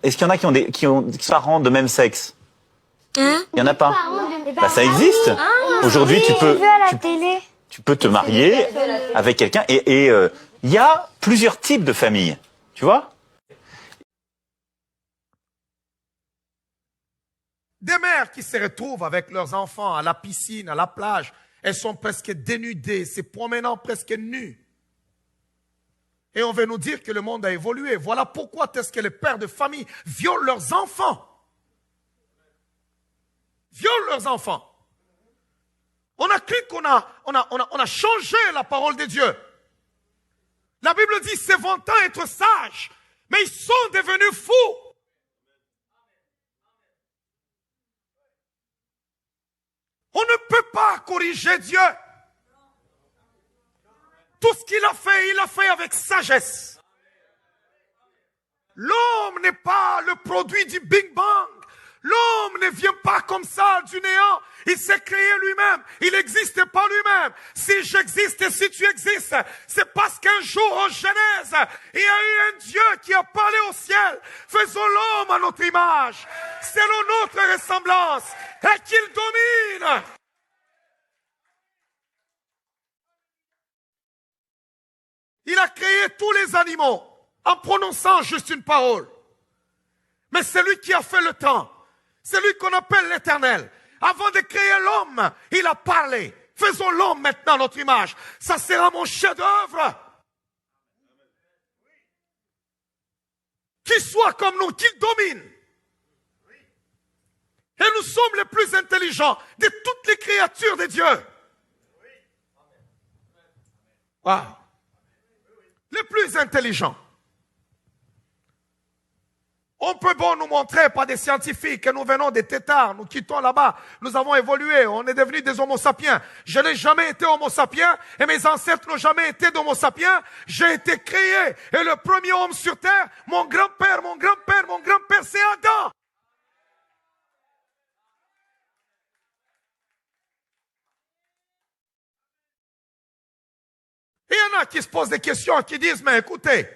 Est-ce qu'il y en a qui sont parents de même sexe? Hein? Il y en a pas. Bah, ça existe. Aujourd'hui, tu peux te marier avec quelqu'un et il y a plusieurs types de familles. Tu vois? Des mères qui se retrouvent avec leurs enfants à la piscine, à la plage, elles sont presque dénudées, se promenant presque nues. Et on veut nous dire que le monde a évolué. Voilà pourquoi est-ce que les pères de famille violent leurs enfants. Violent leurs enfants. On a cru qu'on a changé la parole de Dieu. La Bible dit, c'est vantant être sage, mais ils sont devenus fous. On ne peut pas corriger Dieu. Tout ce qu'il a fait, il l'a fait avec sagesse. L'homme n'est pas le produit du Big Bang. L'homme ne vient pas comme ça du néant. Il s'est créé lui-même. Il n'existe pas lui-même. Si j'existe et si tu existes, c'est parce qu'un jour en Genèse, il y a eu un Dieu qui a parlé au ciel. Faisons l'homme à notre image, selon notre ressemblance, et qu'il domine. Il a créé tous les animaux en prononçant juste une parole. Mais c'est lui qui a fait le temps. C'est lui qu'on appelle l'Éternel. Avant de créer l'homme, il a parlé. Faisons l'homme maintenant à notre image. Ça sera mon chef-d'œuvre. Qu'il soit comme nous, qu'il domine. Et nous sommes les plus intelligents de toutes les créatures de Dieu. Wow. Les plus intelligents. On peut bon nous montrer par des scientifiques que nous venons des têtards, nous quittons là-bas, nous avons évolué, on est devenus des homo sapiens. Je n'ai jamais été homo sapiens et mes ancêtres n'ont jamais été d'homo sapiens. J'ai été créé et le premier homme sur terre, mon grand-père, c'est Adam. Et il y en a qui se posent des questions, qui disent, mais écoutez,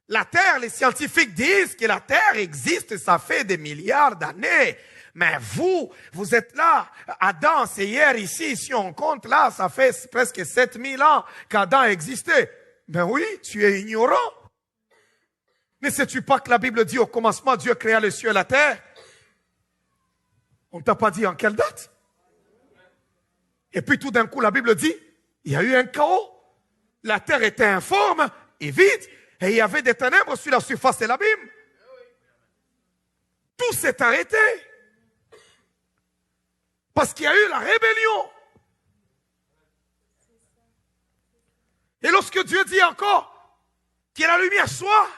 la Terre, les scientifiques disent que la Terre existe, ça fait des milliards d'années. Mais vous êtes là. Adam, c'est hier ici. Si on compte là, ça fait presque 7000 ans qu'Adam existait. Ben oui, tu es ignorant. Ne sais-tu pas que la Bible dit au commencement, Dieu créa les cieux et la terre? On ne t'a pas dit en quelle date? Et puis tout d'un coup, la Bible dit, il y a eu un chaos. La terre était informe et vide. Et il y avait des ténèbres sur la surface de l'abîme. Tout s'est arrêté. Parce qu'il y a eu la rébellion. Et lorsque Dieu dit encore que la lumière soit,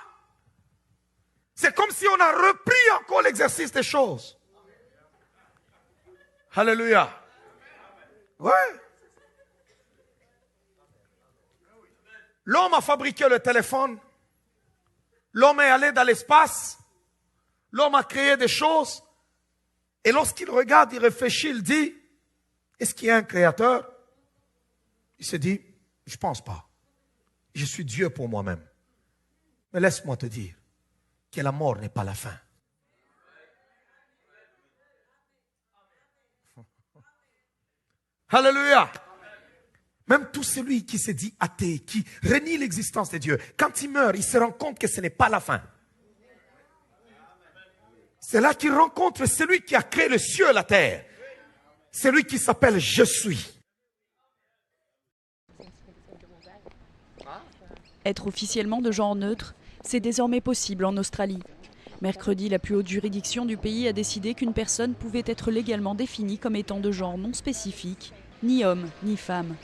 c'est comme si on a repris encore l'exercice des choses. Alléluia. Ouais. L'homme a fabriqué le téléphone. L'homme est allé dans l'espace. L'homme a créé des choses. Et lorsqu'il regarde, il réfléchit, il dit, est-ce qu'il y a un créateur? Il se dit, je pense pas. Je suis Dieu pour moi-même. Mais laisse-moi te dire que la mort n'est pas la fin. Alléluia. Même tout celui qui se dit athée, qui renie l'existence de Dieu, quand il meurt, il se rend compte que ce n'est pas la fin. C'est là qu'il rencontre celui qui a créé le ciel et la terre. Celui qui s'appelle Je suis. Être officiellement de genre neutre, c'est désormais possible en Australie. Mercredi, la plus haute juridiction du pays a décidé qu'une personne pouvait être légalement définie comme étant de genre non spécifique, ni homme, ni femme.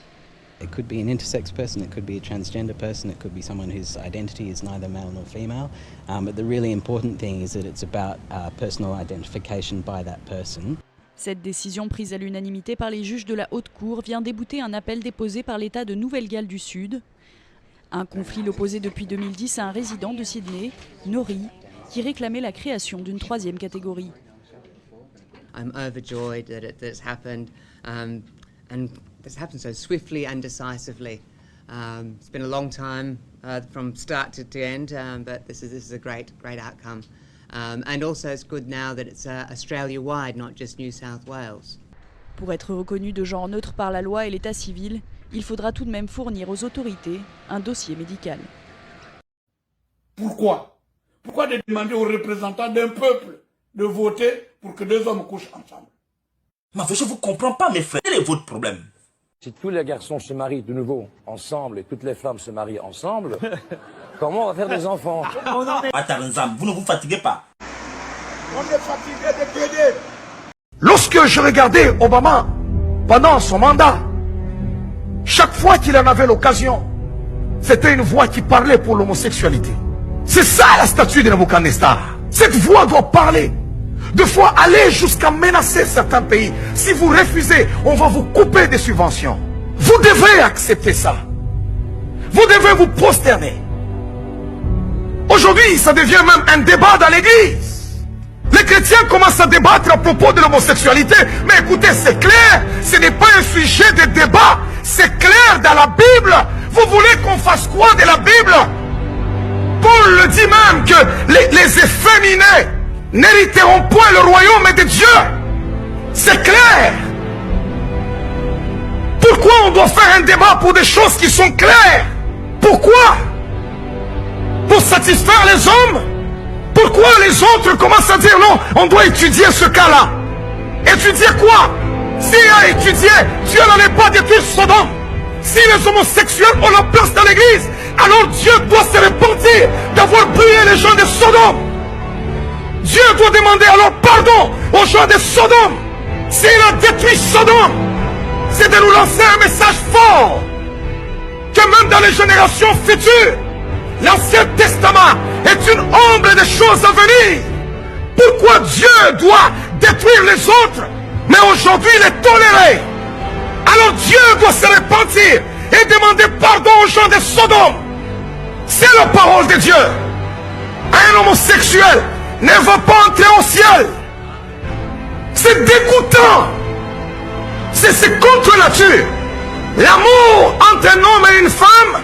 It could be an intersex person, it could be a transgender person, it could be someone whose identity is neither male nor female. But the really important thing is that it's about personal identification by that person. Cette décision prise à l'unanimité par les juges de la Haute Cour vient débouter un appel déposé par l'État de Nouvelle-Galles du Sud. Un conflit l'opposait depuis 2010 à un résident de Sydney, Nori, qui réclamait la création d'une troisième catégorie. I'm overjoyed that it's happened, and it's happened so swiftly and decisively. It's been a long time from start to end, but this is a great outcome. And also it's good now that it's Australia-wide, not just New South Wales. Pour être reconnu de genre neutre par la loi et l'état civil, il faudra tout de même fournir aux autorités un dossier médical. Pourquoi? Pourquoi de demander aux représentants d'un peuple de voter pour que deux hommes couchent ensemble? Mais je ne vous comprends pas, mes frères. Quel est votre problème? Si tous les garçons se marient de nouveau ensemble et toutes les femmes se marient ensemble, comment on va faire des enfants? Ataranzam, vous ne vous fatiguez pas. On est fatigué de plaider. Lorsque je regardais Obama pendant son mandat, chaque fois qu'il en avait l'occasion, c'était une voix qui parlait pour l'homosexualité. C'est ça la statue de Nebuchadnezzar. Cette voix doit parler. Deux fois aller jusqu'à menacer certains pays. Si vous refusez, on va vous couper des subventions. Vous devez accepter ça. Vous devez vous prosterner. Aujourd'hui, ça devient même un débat dans l'église. Les chrétiens commencent à débattre à propos de l'homosexualité. Mais écoutez, c'est clair. Ce n'est pas un sujet de débat. C'est clair dans la Bible. Vous voulez qu'on fasse quoi de la Bible? Paul le dit même que les efféminés n'hériteront point le royaume de Dieu. C'est clair. Pourquoi on doit faire un débat pour des choses qui sont claires? Pourquoi? Pour satisfaire les hommes? Pourquoi les autres commencent à dire non, on doit étudier ce cas-là? Étudier quoi? S'il a étudié, Dieu n'allait pas détruire Sodome. Si les homosexuels ont la place dans l'église, alors Dieu doit se repentir d'avoir brûlé les gens de Sodome. Dieu doit demander alors pardon aux gens de Sodome. S'il a détruit Sodome, c'est de nous lancer un message fort. Que même dans les générations futures, l'Ancien Testament est une ombre des choses à venir. Pourquoi Dieu doit détruire les autres, mais aujourd'hui les tolérer? Alors Dieu doit se repentir et demander pardon aux gens de Sodome. C'est la parole de Dieu. Un homosexuel ne va pas entrer au ciel. C'est dégoûtant. C'est contre nature. L'amour entre un homme et une femme,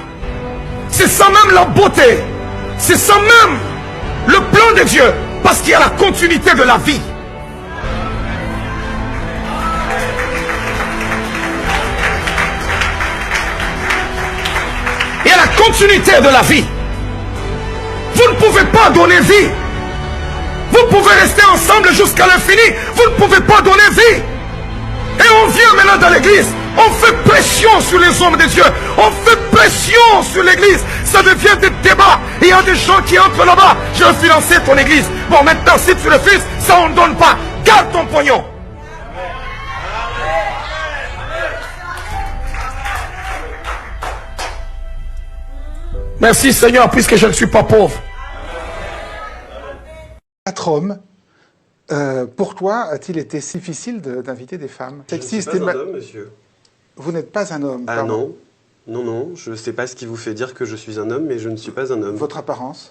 c'est ça même la beauté. C'est ça même le plan de Dieu. Parce qu'il y a la continuité de la vie. Il y a la continuité de la vie. Vous ne pouvez pas donner vie. Vous pouvez rester ensemble jusqu'à l'infini. Vous ne pouvez pas donner vie. Et on vient maintenant dans l'église. On fait pression sur les hommes de Dieu. On fait pression sur l'église. Ça devient des débats. Il y a des gens qui entrent là-bas. Je vais financer ton église. Bon, maintenant, si tu refuses, ça on ne donne pas. Garde ton pognon. Merci Seigneur, puisque je ne suis pas pauvre. 4 hommes. Pour toi, a-t-il été si difficile d'inviter des femmes? Je ne suis pas un homme, monsieur. Vous n'êtes pas un homme? Ah non. Non, je ne sais pas ce qui vous fait dire que je suis un homme, mais je ne suis pas un homme. Votre apparence?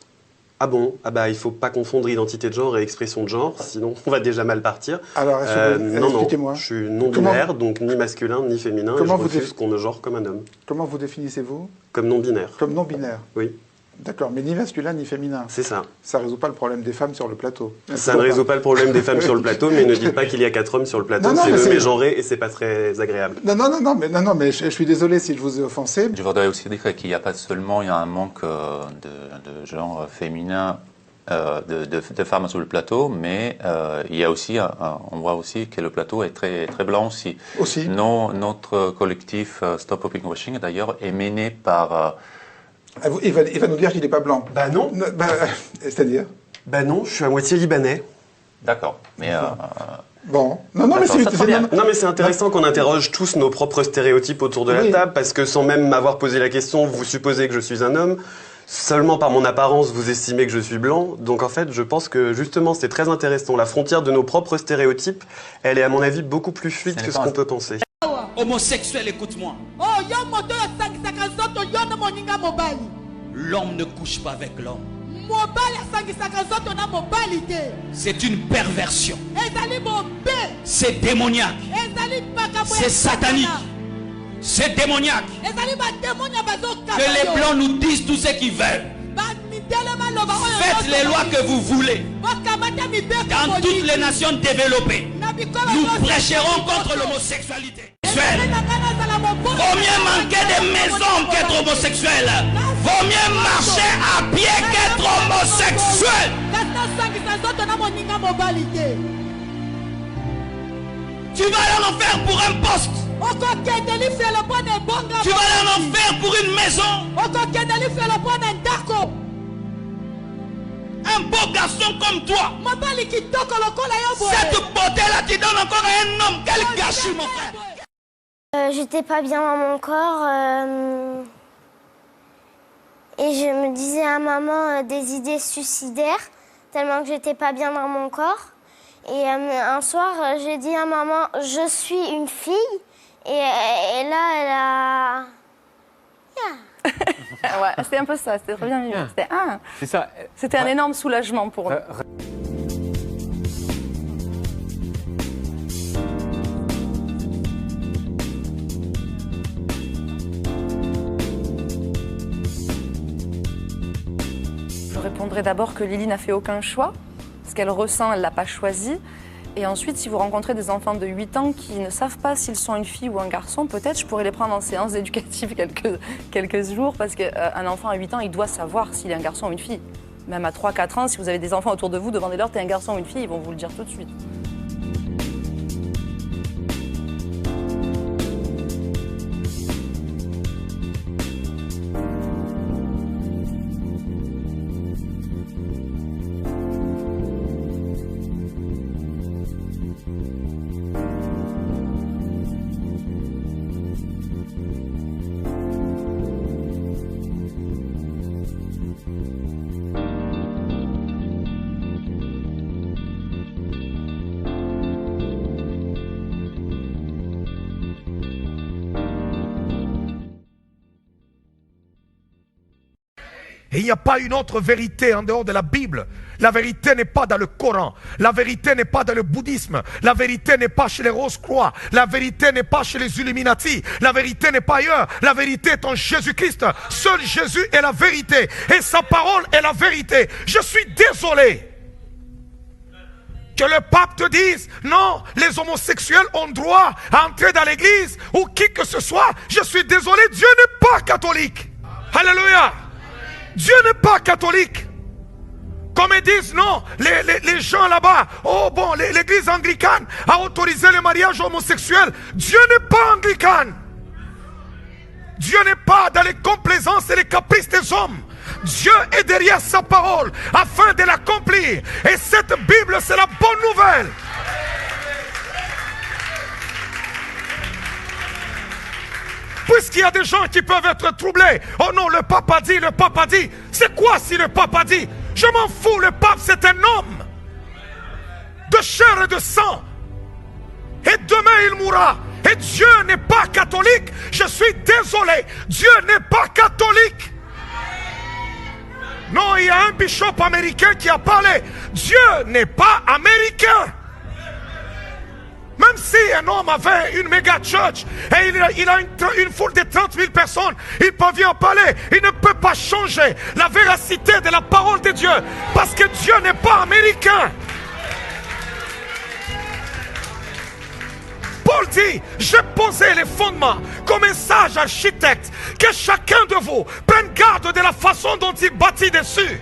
Ah bon? Ah bah, il ne faut pas confondre identité de genre et expression de genre, sinon on va déjà mal partir. Alors, expliquez-moi. Je suis non-binaire, donc ni masculin ni féminin, et je refuse qu'on me genre comme un homme. Comment vous définissez-vous? Comme non-binaire. Comme non-binaire? Oui. D'accord, mais ni masculin ni féminin. C'est ça. Ça ne résout pas le problème des femmes sur le plateau. Ça ne résout pas le problème des femmes sur le plateau, mais ne dites pas qu'il y a 4 hommes sur le plateau, c'est le mégenré et c'est pas très agréable. Non, mais je suis désolé si je vous ai offensé. Je voudrais aussi dire qu'il n'y a pas seulement un manque de genre féminin, de femmes sur le plateau, mais il y a aussi, on voit aussi que le plateau est très, très blanc aussi. Notre collectif Stop Popping Washing, d'ailleurs, est mené par... Il va nous dire qu'il n'est pas blanc. Bah non. C'est-à-dire? Bah non, je suis à moitié libanais. D'accord, mais... Bon, non, mais c'est intéressant qu'on interroge tous nos propres stéréotypes autour de la table, parce que sans même m'avoir posé la question, vous supposez que je suis un homme, seulement par mon apparence, vous estimez que je suis blanc, donc en fait, je pense que justement, c'est très intéressant. La frontière de nos propres stéréotypes, elle est à mon avis beaucoup plus fluide que ce qu'on peut penser. Homosexuel, écoute-moi. L'homme ne couche pas avec l'homme. C'est une perversion. C'est démoniaque. C'est satanique. C'est démoniaque. Que les blancs nous disent tout ce qu'ils veulent. Faites les lois que vous voulez. Dans toutes les nations développées, nous prêcherons contre l'homosexualité. Vaut mieux manquer de maisons qu'être homosexuel. Vaut mieux marcher à pied qu'être homosexuel. Tu vas aller en enfer pour un poste. Tu vas aller en enfer pour une maison. Un beau garçon comme toi. Cette beauté-là qui donne encore à un homme. Quel gâchis, mon frère. J'étais pas bien dans mon corps. Et je me disais à maman des idées suicidaires. Tellement que j'étais pas bien dans mon corps. Et un soir, j'ai dit à maman, je suis une fille. Et là, elle a... Yeah. Ouais, c'était un peu ça, c'était très bien vu. C'est ça. C'était un énorme soulagement pour nous. Je répondrai d'abord que Lily n'a fait aucun choix. Ce qu'elle ressent, elle ne l'a pas choisi. Et ensuite, si vous rencontrez des enfants de 8 ans qui ne savent pas s'ils sont une fille ou un garçon, peut-être je pourrais les prendre en séance éducative quelques jours, parce qu'un enfant à 8 ans, il doit savoir s'il est un garçon ou une fille. Même à 3-4 ans, si vous avez des enfants autour de vous, demandez-leur t'es un garçon ou une fille, ils vont vous le dire tout de suite. Et il n'y a pas une autre vérité en dehors de la Bible. La vérité n'est pas dans le Coran. La vérité n'est pas dans le bouddhisme. La vérité n'est pas chez les Rose-Croix. La vérité n'est pas chez les Illuminati. La vérité n'est pas ailleurs. La vérité est en Jésus-Christ. Seul Jésus est la vérité. Et sa parole est la vérité. Je suis désolé que le pape te dise, non, les homosexuels ont droit à entrer dans l'église ou qui que ce soit. Je suis désolé, Dieu n'est pas catholique. Alléluia. Dieu n'est pas catholique. Comme ils disent, non, les gens là-bas, oh bon, l'église anglicane a autorisé le mariage homosexuel. Dieu n'est pas anglican. Dieu n'est pas dans les complaisances et les caprices des hommes. Dieu est derrière sa parole afin de l'accomplir. Et cette Bible, c'est la bonne nouvelle. Puisqu'il y a des gens qui peuvent être troublés. Oh non, le pape a dit, le pape a dit. C'est quoi si le pape a dit? Je m'en fous, le pape c'est un homme de chair et de sang. Et demain il mourra. Et Dieu n'est pas catholique. Je suis désolé. Dieu n'est pas catholique. Non, il y a un bishop américain qui a parlé. Dieu n'est pas américain. Même si un homme avait une méga church et il a une foule de 30 000 personnes, il parvient à parler. Il ne peut pas changer la véracité de la parole de Dieu. Parce que Dieu n'est pas américain. Paul dit, j'ai posé les fondements comme un sage architecte. Que chacun de vous prenne garde de la façon dont il bâtit dessus.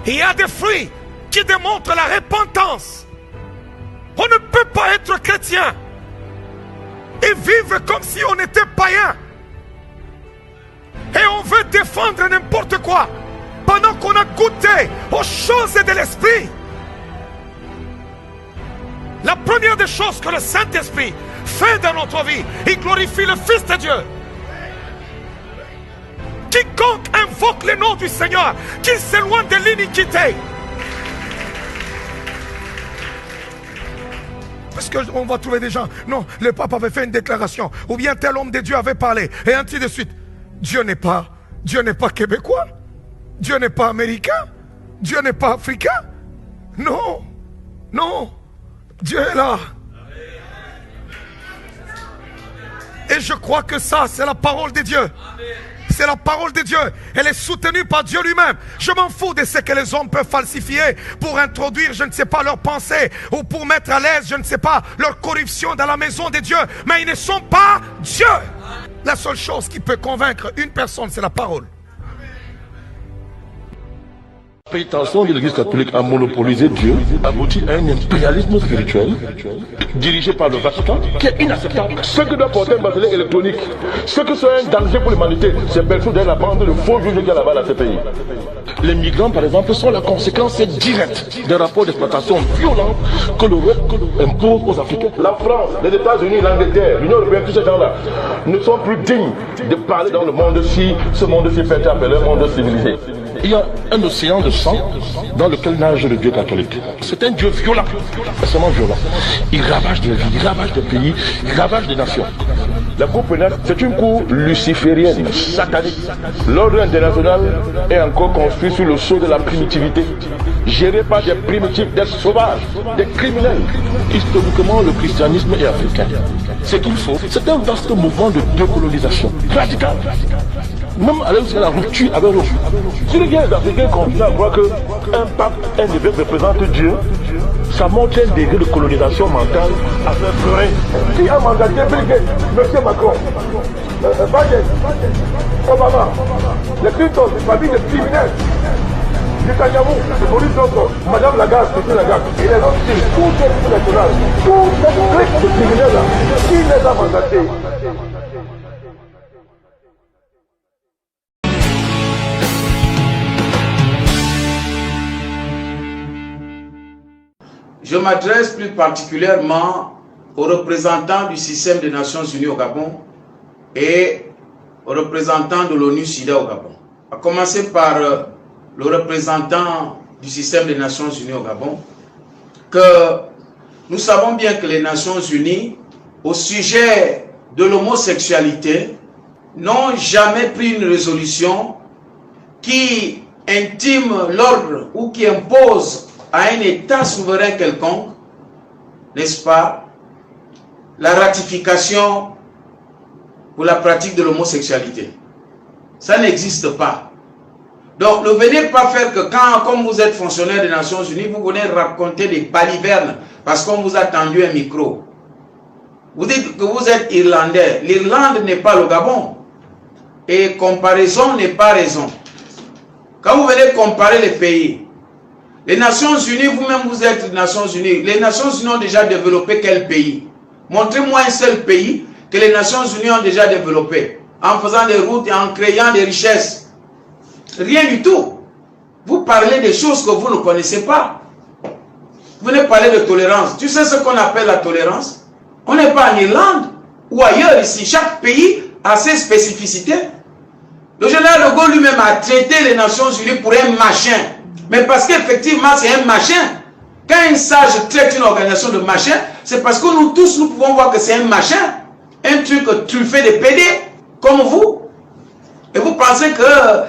Il y a des fruits qui démontrent la repentance. On ne peut pas être chrétien et vivre comme si on était païen. Et on veut défendre n'importe quoi pendant qu'on a goûté aux choses de l'esprit. La première des choses que le Saint-Esprit fait dans notre vie, il glorifie le Fils de Dieu. Quiconque invoque le nom du Seigneur, qu'il s'éloigne de l'iniquité. Parce qu'on va trouver des gens, non, le pape avait fait une déclaration, ou bien tel homme de Dieu avait parlé, et ainsi de suite. Dieu n'est pas québécois, Dieu n'est pas américain, Dieu n'est pas africain. Non, non, Dieu est là. Et je crois que ça, c'est la parole de Dieu. C'est la parole de Dieu. Elle est soutenue par Dieu lui-même. Je m'en fous de ce que les hommes peuvent falsifier pour introduire, je ne sais pas, leurs pensées ou pour mettre à l'aise, je ne sais pas, leur corruption dans la maison de Dieu. Mais ils ne sont pas Dieu. La seule chose qui peut convaincre une personne, c'est la parole. La prétention de l'Église catholique à monopoliser Dieu aboutit à un impérialisme spirituel dirigé par le Vatican qui est inacceptable. Ce que doit porter un bracelet électronique, ce que c'est un danger pour l'humanité, c'est Belfort de la bande de faux juges qu'il y a là-bas dans ces pays. Les migrants, par exemple, sont la conséquence directe des rapports d'exploitation violents que l'Europe impose aux Africains. La France, les États-Unis, l'Angleterre, l'Union européenne, tous ces gens-là ne sont plus dignes de parler dans le monde si ce monde-ci peut être appelé un monde civilisé. Il y a un océan de sang dans lequel nage le Dieu catholique. C'est un Dieu violent, extrêmement violent. Il ravage des vies, il ravage des pays, il ravage des nations. La Cour pénale, c'est une cour luciférienne, satanique. L'ordre international est encore construit sur le sceau de la primitivité, géré par des primitifs, des sauvages, des criminels. Historiquement, le christianisme est africain. Ce qu'il faut, c'est un vaste mouvement de décolonisation radical. Même aller jusqu'à la rupture avec l'autre. Si les Africains continuent à croire qu'un pape, un évêque représente Dieu, ça montre un degré de colonisation mentale à faire pleurer. Qui a mandaté M. Macron, Biden, Obama, les Clinton, les familles de criminels, Netanyahu, le Boris Johnson, Madame Lagarde, M. Lagarde, et les autres, tous ces nationales, tous ces clics de criminels-là, qui les a mandatés? Je m'adresse plus particulièrement aux représentants du système des Nations Unies au Gabon et aux représentants de l'ONU-SIDA au Gabon. À commencer par le représentant du système des Nations Unies au Gabon, que nous savons bien que les Nations Unies, au sujet de l'homosexualité, n'ont jamais pris une résolution qui intime l'ordre ou qui impose à un État souverain quelconque, n'est-ce pas, la ratification pour la pratique de l'homosexualité. Ça n'existe pas. Donc ne venez pas faire que quand, comme vous êtes fonctionnaire des Nations Unies, vous venez raconter des balivernes parce qu'on vous a tendu un micro. Vous dites que vous êtes Irlandais. L'Irlande n'est pas le Gabon. Et comparaison n'est pas raison. Quand vous venez comparer les pays, les Nations Unies, vous-même vous êtes les Nations Unies. Les Nations Unies ont déjà développé quel pays? Montrez-moi un seul pays que les Nations Unies ont déjà développé en faisant des routes et en créant des richesses. Rien du tout. Vous parlez des choses que vous ne connaissez pas. Vous venez parler de tolérance. Tu sais ce qu'on appelle la tolérance? On n'est pas en Irlande ou ailleurs ici. Chaque pays a ses spécificités. Le général de Gaulle lui-même a traité les Nations Unies pour un machin. Mais parce qu'effectivement, c'est un machin. Quand un sage traite une organisation de machin, c'est parce que nous tous, nous pouvons voir que c'est un machin. Un truc truffé de PD, comme vous. Et vous pensez que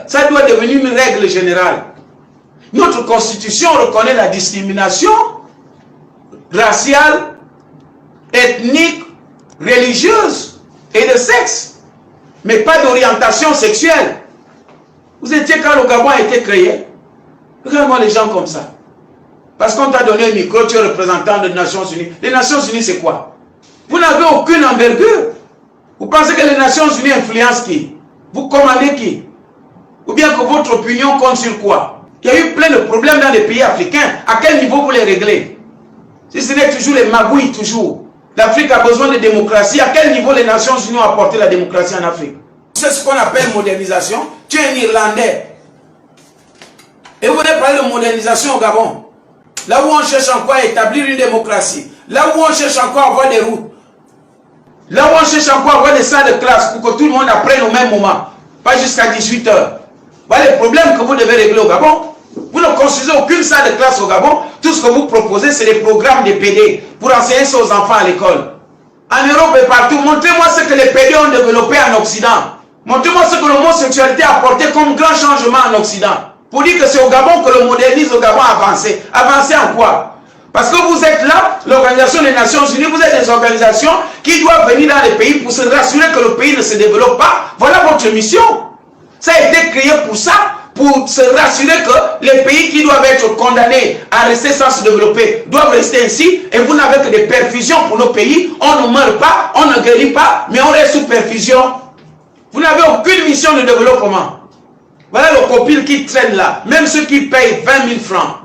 ça doit devenir une règle générale. Notre constitution reconnaît la discrimination raciale, ethnique, religieuse et de sexe. Mais pas d'orientation sexuelle. Vous étiez quand le Gabon a été créé. Regarde-moi les gens comme ça. Parce qu'on t'a donné un micro, tu es représentant des Nations Unies. Les Nations Unies, c'est quoi? Vous n'avez aucune envergure. Vous pensez que les Nations Unies influencent qui? Vous commandez qui? Ou bien que votre opinion compte sur quoi? Il y a eu plein de problèmes dans les pays africains. À quel niveau vous les réglez? Si ce n'est toujours les magouilles, toujours. L'Afrique a besoin de démocratie. À quel niveau les Nations Unies ont apporté la démocratie en Afrique? C'est ce qu'on appelle modernisation. Tu es un Irlandais. Et vous venez parler de modernisation au Gabon. Là où on cherche encore à établir une démocratie. Là où on cherche encore à avoir des routes. Là où on cherche encore à avoir des salles de classe pour que tout le monde apprenne au même moment. Pas jusqu'à 18 h. Voilà les problèmes que vous devez régler au Gabon. Vous ne construisez aucune salle de classe au Gabon. Tout ce que vous proposez, c'est des programmes de PD pour enseigner ça aux enfants à l'école. En Europe et partout, montrez-moi ce que les PD ont développé en Occident. Montrez-moi ce que l'homosexualité a apporté comme grand changement en Occident. Pour dire que c'est au Gabon que le modernisme au Gabon a avancé. Avancé en quoi? Parce que vous êtes là, l'Organisation des Nations Unies, vous êtes des organisations qui doivent venir dans les pays pour se rassurer que le pays ne se développe pas. Voilà votre mission. Ça a été créé pour ça, pour se rassurer que les pays qui doivent être condamnés à rester sans se développer doivent rester ainsi. Et vous n'avez que des perfusions pour nos pays. On ne meurt pas, on ne guérit pas, mais on reste sous perfusion. Vous n'avez aucune mission de développement. Voilà le copil qui traîne là. Même ceux qui payent 20 000 francs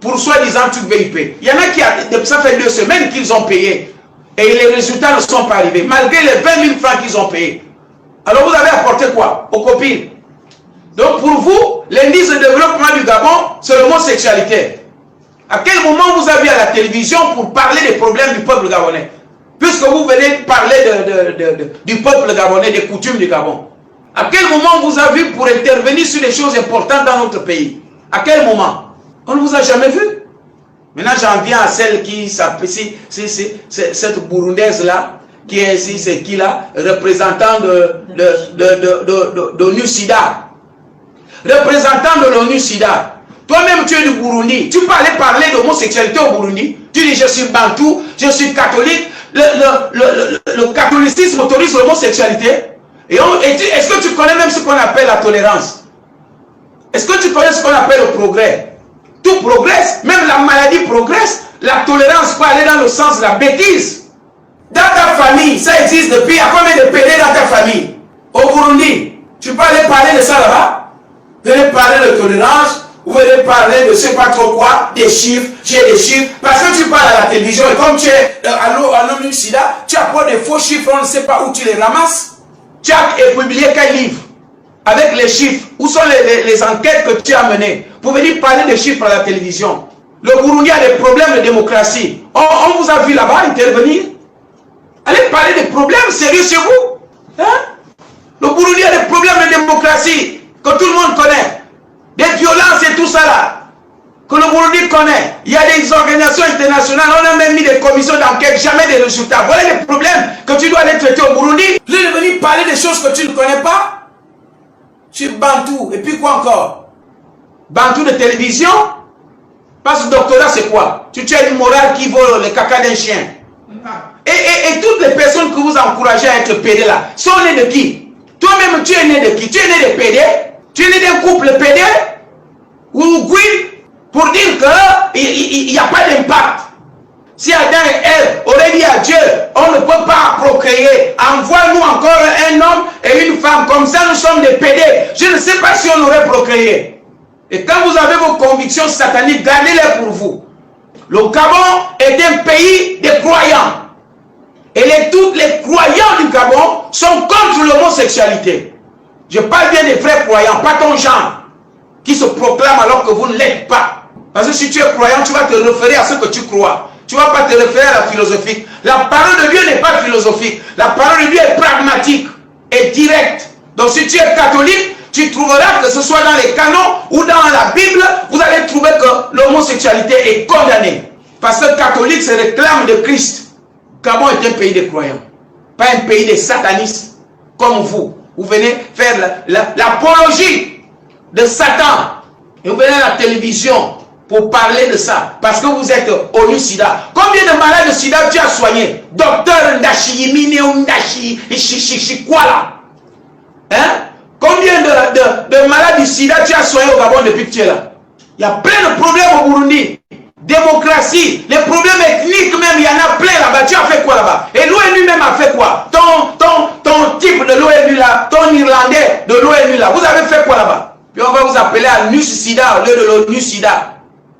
pour soi-disant truc VIP. Il y en a qui, ça fait 2 semaines qu'ils ont payé. Et les résultats ne sont pas arrivés. Malgré les 20 000 francs qu'ils ont payés. Alors vous avez apporté quoi aux copines? Donc pour vous, l'indice de développement du Gabon, c'est l'homosexualité. À quel moment vous avez à la télévision pour parler des problèmes du peuple gabonais? Puisque vous venez parler du peuple gabonais, des coutumes du Gabon. À quel moment vous avez vu pour intervenir sur des choses importantes dans notre pays? À quel moment? On ne vous a jamais vu. Maintenant j'en viens à celle qui s'appelle, cette burundaise-là, qui est ici, c'est qui là? Représentant de l'ONU-SIDA. Représentant de l'ONU-SIDA. Toi-même tu es du Burundi. Tu peux aller parler d'homosexualité au Burundi. Tu dis je suis bantou, je suis catholique. Le catholicisme autorise l'homosexualité. Est-ce que tu connais même ce qu'on appelle la tolérance? Est-ce que tu connais ce qu'on appelle le progrès? Tout progresse, même la maladie progresse. La tolérance peut aller dans le sens de la bêtise. Dans ta famille, ça existe depuis. Il y a combien de PD dans ta famille? Au Burundi, tu peux aller parler de ça là-bas? Vous allez parler de tolérance, vous allez parler de je sais pas trop quoi, des chiffres, j'ai des chiffres. Parce que tu parles à la télévision et comme tu es à l'ONU-SIDA, tu apportes des faux chiffres, on ne sait pas où tu les ramasses. Tu as publié quel livre? Avec les chiffres. Où sont les enquêtes que tu as menées pour venir parler des chiffres à la télévision? Le Burundi a des problèmes de démocratie. On vous a vu là-bas intervenir. Allez parler des problèmes sérieux chez vous. Hein? Le Burundi a des problèmes de démocratie que tout le monde connaît. Des violences et tout ça là. Que le Burundi connaît. Il y a des organisations internationales. On a même mis des commissions d'enquête. Jamais des résultats. Voilà les problèmes que tu dois aller traiter au Burundi. Vous allez venir parler des choses que tu ne connais pas. Tu es bantou. Et puis quoi encore? Bantou de télévision. Parce que doctorat c'est quoi? Tu as une morale qui vaut le caca d'un chien. Et toutes les personnes que vous encouragez à être PD là, sont nées de qui? Toi-même tu es né de qui? Tu es né de PD? Tu es né d'un couple PD? Ou Gouin? Pour dire qu'il n'y a pas d'impact. Si Adam et Ève auraient dit à Dieu, on ne peut pas procréer, envoie-nous encore un homme et une femme, comme ça nous sommes des PD. Je ne sais pas si on aurait procréé. Et quand vous avez vos convictions sataniques, gardez-les pour vous. Le Gabon est un pays de croyants. Et tous les croyants du Gabon sont contre l'homosexualité. Je parle bien des vrais croyants, pas ton genre, qui se proclame alors que vous ne l'êtes pas. Parce que si tu es croyant, tu vas te référer à ce que tu crois. Tu ne vas pas te référer à la philosophie. La parole de Dieu n'est pas philosophique. La parole de Dieu est pragmatique et directe. Donc si tu es catholique, tu trouveras que ce soit dans les canons ou dans la Bible, vous allez trouver que l'homosexualité est condamnée. Parce que le catholique se réclame de Christ. Gabon est un pays de croyants. Pas un pays de satanistes comme vous. Vous venez faire l'apologie de Satan. Et vous venez à la télévision pour parler de ça. Parce que vous êtes ONU-SIDA. Combien de malades de SIDA tu as soigné? Docteur Ndachi, Yimine Ndachi, quoi là? Hein? Combien de malades du SIDA tu as soigné au Gabon depuis que tu es là? Il y a plein de problèmes au Burundi. Démocratie, les problèmes ethniques même, il y en a plein là-bas. Tu as fait quoi là-bas? Et l'ONU même a fait quoi? Ton type de l'ONU là, ton Irlandais de l'ONU là, vous avez fait quoi là-bas? Puis on va vous appeler à l'ONU-SIDA au lieu de l'ONU-SIDA.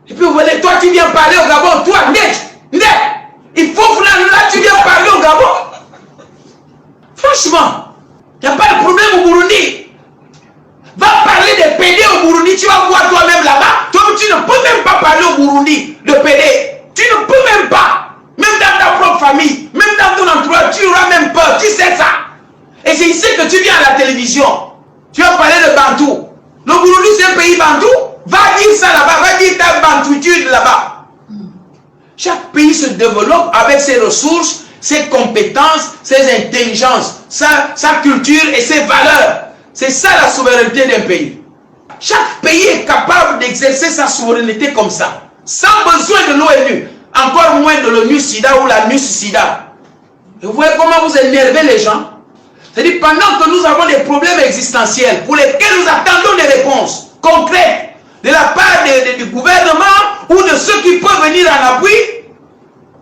Et puis vous venez, toi tu viens parler au Gabon, toi, net, il faut là tu viens parler au Gabon. Franchement, il n'y a pas de problème au Burundi. Va parler des PD au Burundi, tu vas voir toi-même là-bas. Toi, tu ne peux même pas parler au Burundi de PD. Tu ne peux même pas. Même dans ta propre famille, même dans ton entourage, tu auras même peur. Tu sais ça. Et c'est ici que tu viens à la télévision. Tu vas parler de Bantou. Le Burundi, c'est un pays Bantou. Va dire ça là-bas. Va dire ta bantouitude là-bas. Chaque pays se développe avec ses ressources, ses compétences, ses intelligences, sa culture et ses valeurs. C'est ça la souveraineté d'un pays. Chaque pays est capable d'exercer sa souveraineté comme ça. sans besoin de l'ONU, encore moins de l'ONU-SIDA ou la NUS-SIDA. Et vous voyez comment vous énervez les gens? C'est-à-dire pendant que nous avons des problèmes existentiels pour lesquels nous attendons des réponses concrètes de la part du gouvernement ou de ceux qui peuvent venir en appui,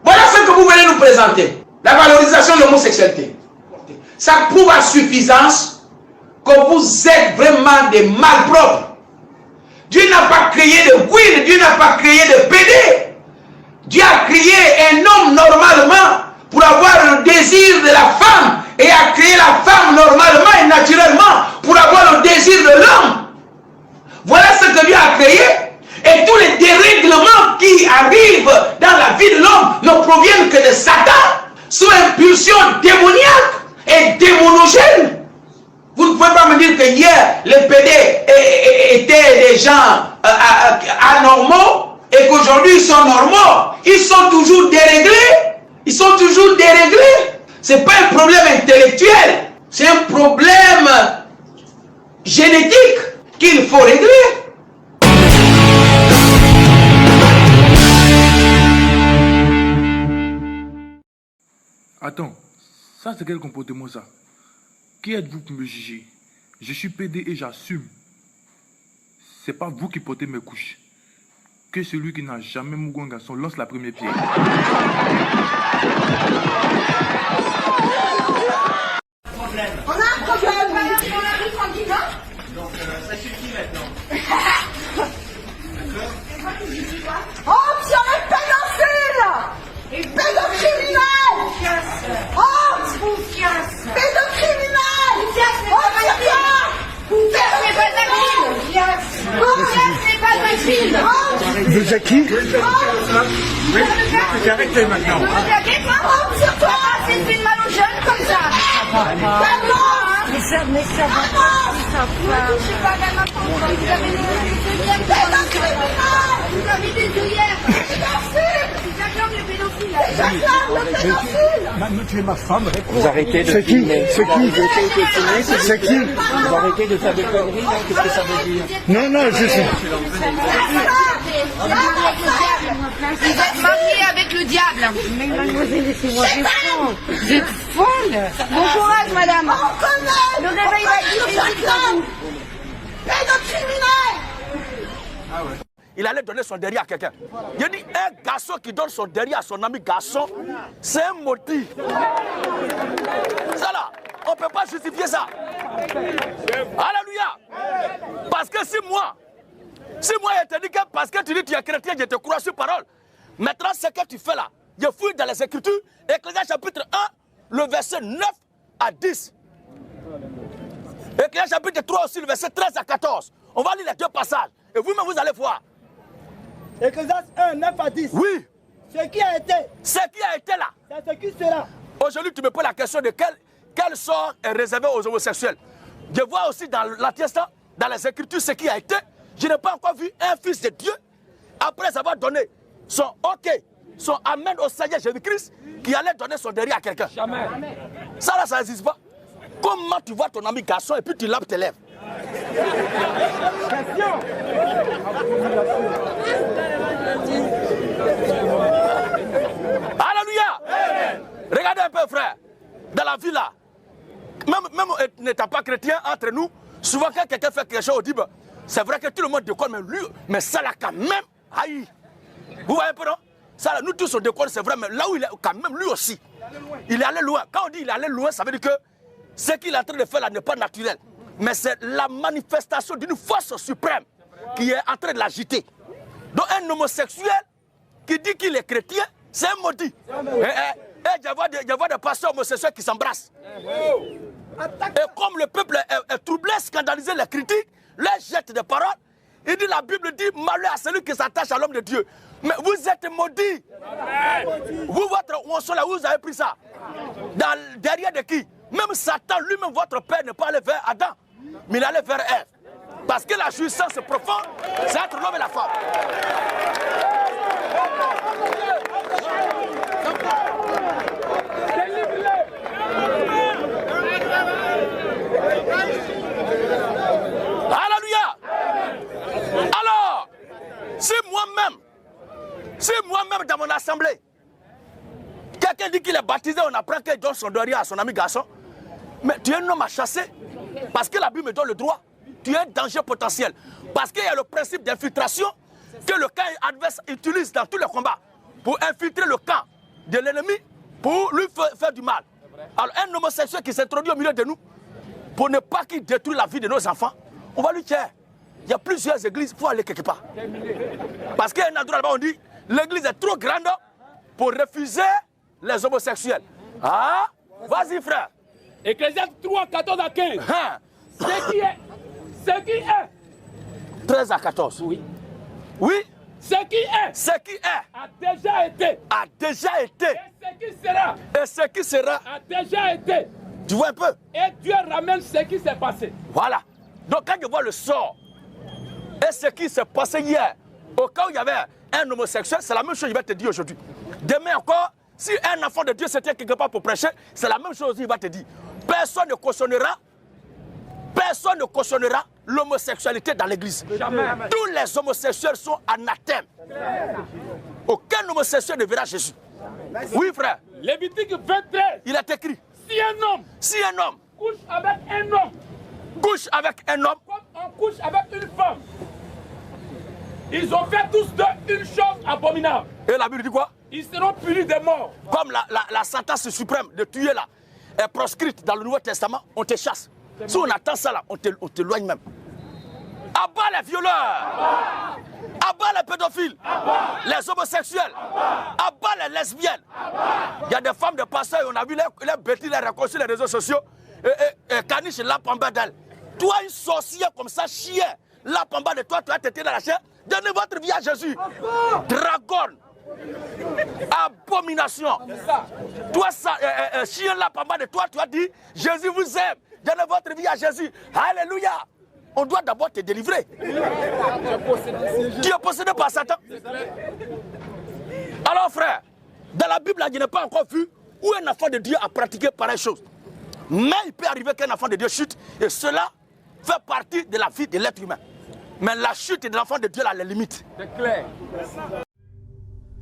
voilà ce que vous venez nous présenter. La valorisation de l'homosexualité. Ça prouve à suffisance que vous êtes vraiment des malpropres. Dieu n'a pas créé de queer, Dieu n'a pas créé de pédé. Dieu a créé un homme normalement pour avoir le désir de la femme et a créé la femme normalement et naturellement pour avoir le désir de l'homme. Voilà ce que Dieu a créé. Et tous les dérèglements qui arrivent dans la vie de l'homme ne proviennent que de Satan, sous impulsion démoniaque et démonogène. Vous ne pouvez pas me dire que hier, les PD étaient des gens anormaux et qu'aujourd'hui ils sont normaux. Ils sont toujours déréglés. Ils sont toujours déréglés. Ce n'est pas un problème intellectuel. C'est un problème génétique qu'il faut régler. Attends, ça c'est quel comportement ça? Qui êtes-vous pour me juger? Je suis PD et j'assume. C'est pas vous qui portez mes couches. Que celui qui n'a jamais mouru un garçon lance la première pierre. On a un problème, on arrive tranquillement. Donc ça suffit maintenant. Oh, sur les pédophiles! Les pédocriminels! Oh, confiance! Pédocriminels! Oh, confiance n'est pas facile! Confiance n'est pas facile! Vous êtes qui? Oui, arrêtez maintenant. Vous arrêtez pas? Oh, sur toi! C'est une mal aux jeunes comme ça! Mais ça va. Ne touchez pas la main pour vous avez des œillères. J'acclame les pédophiles. J'acclame le pédophile. Maintenant tu es ma femme. Vous arrêtez de filmer. C'est qui? Vous arrêtez de faire des conneries, hein. Qu'est-ce que ça veut dire? Non, je sais. Vous êtes mariés avec le diable. Mais mademoiselle, laissez-moi répondre. Vous êtes folle. Bon courage, madame. On connaît. Le réveil va être difficile. Pédocriminel. Il allait donner son derrière à quelqu'un. Il dit, un garçon qui donne son derrière à son ami garçon, c'est un maudit. Ça là, on ne peut pas justifier ça. Alléluia. Parce que si moi je te dis que parce que tu dis que tu es chrétien, je te crois sur parole. Maintenant, ce que tu fais là, je fouille dans les Écritures, Ecclésiaste chapitre 1, le verset 9 à 10. Ecclésiaste chapitre 3 aussi, le verset 13 à 14. On va lire les deux passages. Et vous-même, vous allez voir. Ecclésiaste 1, 9 à 10. Oui. Ce qui a été. Ce qui a été là. C'est ce qui sera. Aujourd'hui, tu me poses la question de quel sort est réservé aux homosexuels. Je vois aussi dans l'Ancien Testament, dans les Écritures, ce qui a été. Je n'ai pas encore vu un fils de Dieu, après avoir donné son OK, son Amen au Seigneur Jésus-Christ, qui allait donner son derrière à quelqu'un. Jamais. Ça là, ça n'existe pas. Comment tu vois ton ami garçon et puis tu laves tes lèvres? Alléluia. Regardez un peu, frère. Dans la vie là, même n'étant pas chrétien entre nous, souvent quand quelqu'un fait quelque chose, on dit, c'est vrai que tout le monde déconne, mais lui, mais ça là quand même, aïe. Vous voyez un peu, non? Ça là, nous tous on déconne, c'est vrai, mais là où il est, quand même, lui aussi, il est allé loin. Quand on dit il est allé loin, ça veut dire que ce qu'il est en train de faire là n'est pas naturel. Mais c'est la manifestation d'une force suprême qui est en train de l'agiter. Donc un homosexuel qui dit qu'il est chrétien, c'est un maudit. Je vois des pasteurs homosexuels qui s'embrassent. Et comme le peuple est troublé, scandalisé, les critiques, les jette des paroles, il dit, la Bible dit, malheur à celui qui s'attache à l'homme de Dieu. Mais vous êtes maudits. Vous, votre oinceau là, vous avez pris ça. Derrière de qui? Même Satan, lui-même, votre père n'est pas allé vers Adam, mais il est allé vers Ève. Parce que la jouissance profonde, c'est entre l'homme et la femme. Alléluia. Alors, si moi-même, Si moi-même dans mon assemblée, quelqu'un dit qu'il est baptisé, on apprend qu'il donne son doria à son ami garçon, mais tu es un homme à chasser, parce que la Bible me donne le droit, tu es un danger potentiel. Parce qu'il y a le principe d'infiltration que le camp adverse utilise dans tous les combats pour infiltrer le camp de l'ennemi pour lui faire du mal. Alors un homosexuel qui s'introduit au milieu de nous pour ne pas qu'il détruise la vie de nos enfants, on va lui tuer. Il y a plusieurs églises, il faut aller quelque part. Parce qu'il y a un endroit là-bas, on dit l'église est trop grande pour refuser les homosexuels. Ah, vas-y frère. Ecclésiaste 3, 14 à 15. Hein? Ce qui est. 13 à 14. Oui. Oui. Ce qui est. Ce qui est. A déjà été. A déjà été. Et ce qui sera. Et ce qui sera. A déjà été. Tu vois un peu? Et Dieu ramène ce qui s'est passé. Voilà. Donc quand je vois le sort et ce qui s'est passé hier, au cas où il y avait un homosexuel, c'est la même chose que je vais te dire aujourd'hui. Demain encore, si un enfant de Dieu se tient quelque part pour prêcher, c'est la même chose qu'il va te dire. Personne ne cautionnera l'homosexualité dans l'église. Tous les homosexuels sont anathèmes. Aucun homosexuel ne verra Jésus. Oui frère. Lévitique 23. Il est écrit. Si un homme couche avec un homme. Couche avec un homme. Comme on couche avec une femme. Ils ont fait tous deux une chose abominable. Et la Bible dit quoi? Ils seront punis de mort. Comme la sentence suprême de tuer là est proscrite dans le Nouveau Testament, on te chasse. Si on attend ça là, on t'éloigne même. Abat les violeurs. Abat les pédophiles. Les homosexuels. Abat les lesbiennes. Il y a des femmes de pasteurs, on a vu les bêtises, les réconcilier sur les réseaux sociaux. Et caniche lappe en bas d'elle. Toi, une sorcière comme ça, chien, lappe en bas de toi, tu as tété dans la chair. Donnez votre vie à Jésus. Dragon. Abomination. Toi, chien lappe en bas de toi, tu as dit Jésus vous aime. Donnez votre vie à Jésus. Alléluia. On doit d'abord te délivrer. Tu es possédé par Satan. Alors frère, dans la Bible, je n'ai pas encore vu où un enfant de Dieu a pratiqué pareille chose. Mais il peut arriver qu'un enfant de Dieu chute et cela fait partie de la vie de l'être humain. Mais la chute de l'enfant de Dieu a les limites. C'est clair.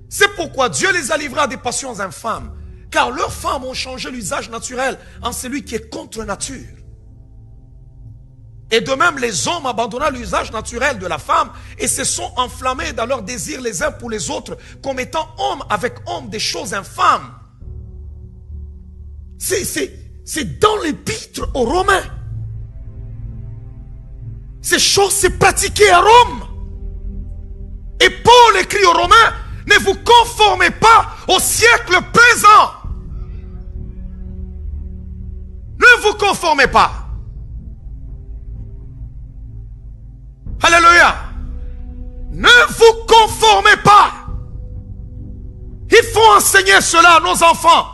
C'est pourquoi Dieu les a livrés à des passions infâmes, car leurs femmes ont changé l'usage naturel en celui qui est contre nature. Et de même, les hommes abandonnant l'usage naturel de la femme et se sont enflammés dans leurs désirs les uns pour les autres, commettant homme avec homme des choses infâmes. C'est dans l'épître aux Romains. Ces choses s'est pratiquées à Rome. Et Paul écrit aux Romains, ne vous conformez pas au siècle présent. Ne vous conformez pas. Alléluia. Ne vous conformez pas. Il faut enseigner cela à nos enfants.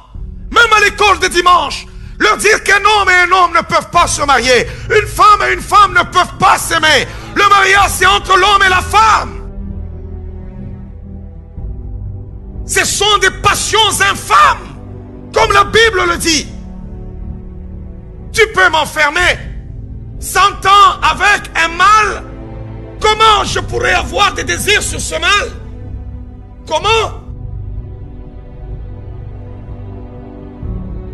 Même à l'école de dimanche. Leur dire qu'un homme et un homme ne peuvent pas se marier. Une femme et une femme ne peuvent pas s'aimer. Le mariage, c'est entre l'homme et la femme. Ce sont des passions infâmes. Comme la Bible le dit. Tu peux m'enfermer 100 ans avec un mâle. Comment je pourrais avoir des désirs sur ce mâle? Comment?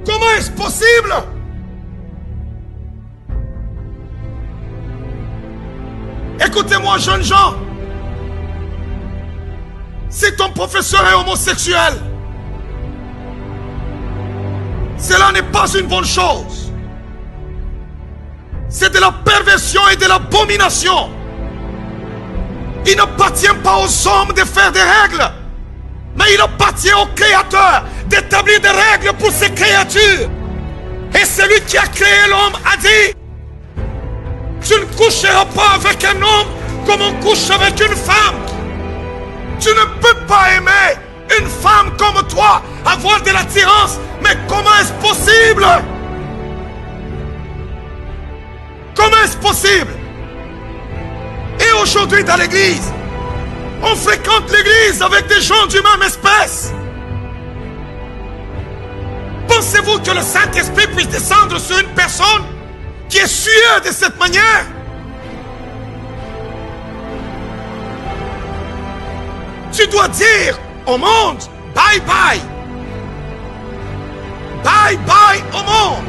Comment est-ce possible? Écoutez-moi, jeunes gens. Si ton professeur est homosexuel, cela n'est pas une bonne chose. C'est de la perversion et de l'abomination. Il n'appartient pas aux hommes de faire des règles, mais il appartient au Créateur d'établir des règles pour ses créatures. Et celui qui a créé l'homme a dit, tu ne coucheras pas avec un homme comme on couche avec une femme. Tu ne peux pas aimer une femme comme toi, avoir de l'attirance, mais comment est-ce possible? Comment est-ce possible? Et aujourd'hui dans l'église, on fréquente l'église avec des gens du même espèce. Pensez-vous que le Saint-Esprit puisse descendre sur une personne qui est suée de cette manière? Tu dois dire au monde. Bye bye. Bye bye au monde.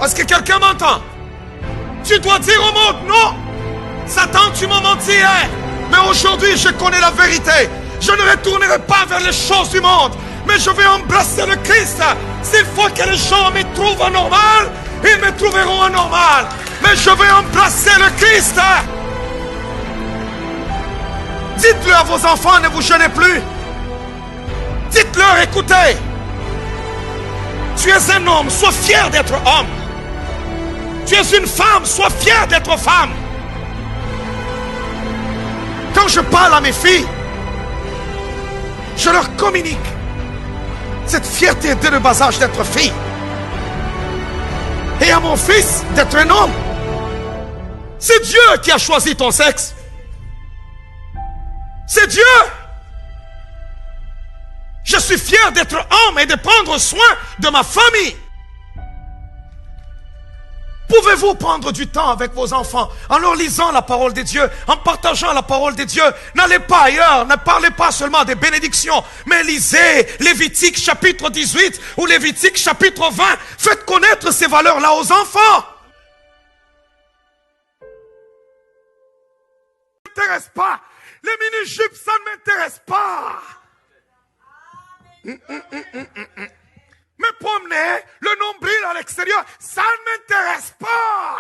Est-ce que quelqu'un m'entend? Tu dois dire au monde, non. Satan, tu m'as menti hier. Mais aujourd'hui, je connais la vérité. Je ne retournerai pas vers les choses du monde. Mais je vais embrasser le Christ. S'il faut que les gens me trouvent anormal, ils me trouveront anormal. Mais je vais embrasser le Christ. Dites-le à vos enfants, ne vous gênez plus. Dites-leur, écoutez. Tu es un homme, sois fier d'être homme. Tu es une femme, sois fier d'être femme. Quand je parle à mes filles, je leur communique cette fierté dès le bas âge d'être fille. Et à mon fils d'être un homme. C'est Dieu qui a choisi ton sexe. C'est Dieu. Je suis fier d'être homme et de prendre soin de ma famille. Pouvez-vous prendre du temps avec vos enfants en leur lisant la parole de Dieu, en partageant la parole de Dieu? N'allez pas ailleurs, ne parlez pas seulement des bénédictions, mais lisez Lévitique chapitre 18 ou Lévitique chapitre 20. Faites connaître ces valeurs-là aux enfants. Ça ne m'intéresse pas. Les mini-jupes, ça ne m'intéresse pas. Me promener le nombril à l'extérieur, ça ne m'intéresse pas.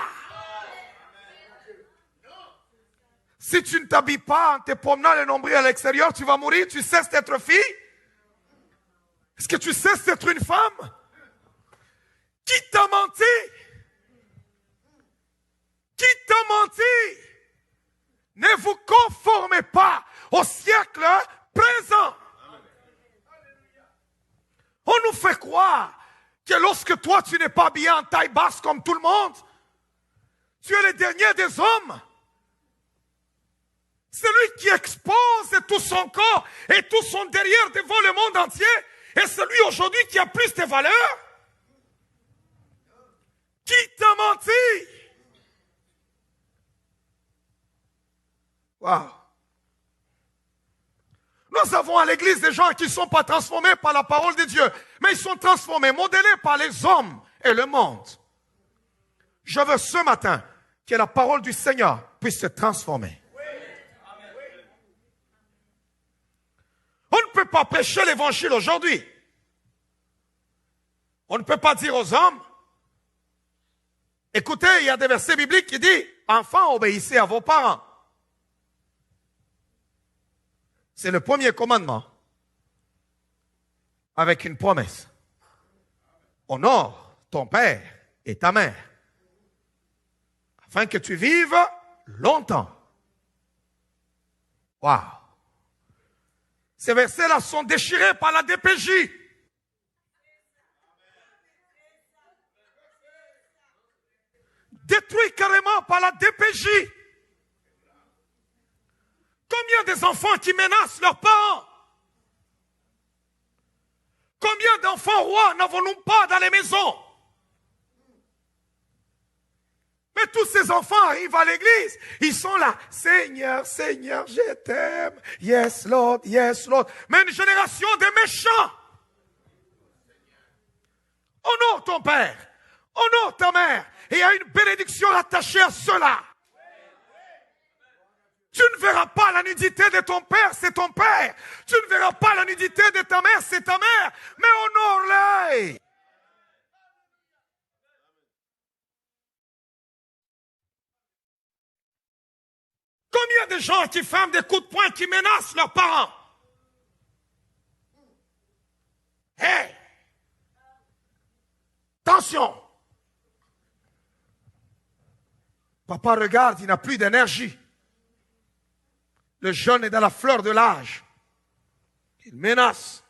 Si tu ne t'habilles pas en te promenant le nombril à l'extérieur, tu vas mourir, tu cesses d'être fille. Est-ce que tu cesses d'être une femme? Qui t'a menti? Qui t'a menti? Ne vous conformez pas au siècle présent. On nous fait croire que lorsque toi tu n'es pas habillé en taille basse comme tout le monde, tu es le dernier des hommes. Celui qui expose tout son corps et tout son derrière devant le monde entier est celui aujourd'hui qui a plus de valeur. Qui t'a menti? Wow. Nous avons à l'église des gens qui ne sont pas transformés par la parole de Dieu, mais ils sont transformés, modélés par les hommes et le monde. Je veux ce matin que la parole du Seigneur puisse se transformer. On ne peut pas prêcher l'évangile aujourd'hui. On ne peut pas dire aux hommes, écoutez, il y a des versets bibliques qui disent, enfants, obéissez à vos parents. C'est le premier commandement avec une promesse. Honore ton père et ta mère afin que tu vives longtemps. Waouh! Ces versets-là sont déchirés par la DPJ. Détruits carrément par la DPJ. Combien des enfants qui menacent leurs parents? Combien d'enfants rois n'avons-nous pas dans les maisons? Mais tous ces enfants arrivent à l'église. Ils sont là. Seigneur, Seigneur, je t'aime. Yes, Lord, yes, Lord. Mais une génération de méchants. Honore ton père. Honore ta mère. Et il y a une bénédiction attachée à cela. Tu ne verras pas la nudité de ton père, c'est ton père. Tu ne verras pas la nudité de ta mère, c'est ta mère. Mais honore-les. Combien de gens qui ferment des coups de poing, qui menacent leurs parents? Hey! Attention! Papa regarde, il n'a plus d'énergie. Le jeune est dans la fleur de l'âge. Il menace.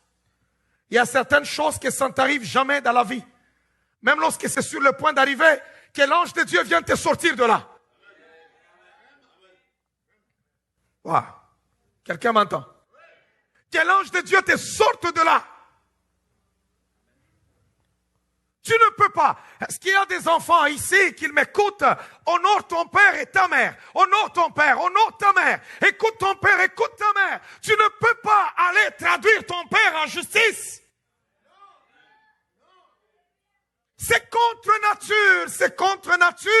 Il y a certaines choses qui ne t'arrivent jamais dans la vie. Même lorsque c'est sur le point d'arriver, que l'ange de Dieu vient te sortir de là. Wow. Quelqu'un m'entend? Que l'ange de Dieu te sorte de là. Tu ne peux pas. Est-ce qu'il y a des enfants ici qui m'écoutent? Honore ton père et ta mère. Honore ton père, honore ta mère. Écoute ton père, écoute ta mère. Tu ne peux pas contre nature, c'est contre nature.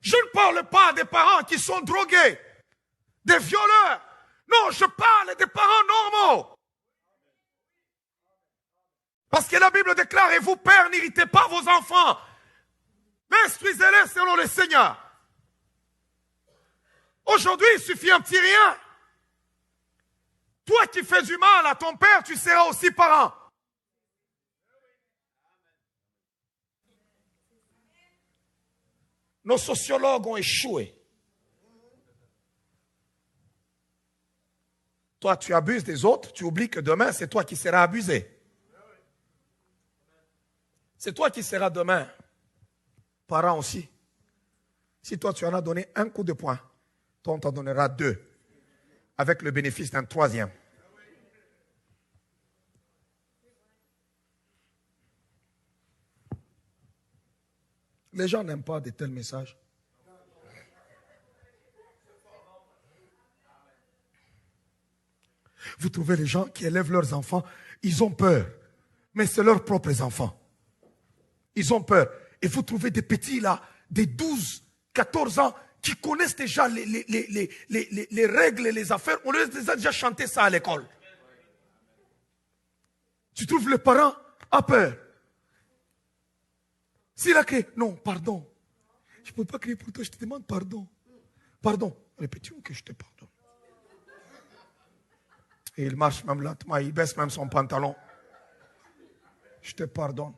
Je ne parle pas des parents qui sont drogués, des violeurs. Non, je parle des parents normaux. Parce que la Bible déclare, et vous, pères, n'irritez pas vos enfants, mais instruisez-les selon le Seigneur. Aujourd'hui, il suffit un petit rien. Toi qui fais du mal à ton père, tu seras aussi parent. Nos sociologues ont échoué. Toi, tu abuses des autres, tu oublies que demain, c'est toi qui seras abusé. C'est toi qui seras demain parent aussi. Si toi, tu en as donné un coup de poing, toi, on t'en donnera 2, avec le bénéfice d'un 3e. Les gens n'aiment pas de tels messages. Vous trouvez les gens qui élèvent leurs enfants, ils ont peur. Mais c'est leurs propres enfants. Ils ont peur. Et vous trouvez des petits là, des 12, 14 ans, qui connaissent déjà les règles et les affaires. On les a déjà chanté ça à l'école. Tu trouves les parents à peur. S'il a crié, non, pardon. Je ne peux pas crier pour toi, je te demande pardon. Pardon. Répétons que je te pardonne. Et il marche même lentement, il baisse même son pantalon. Je te pardonne.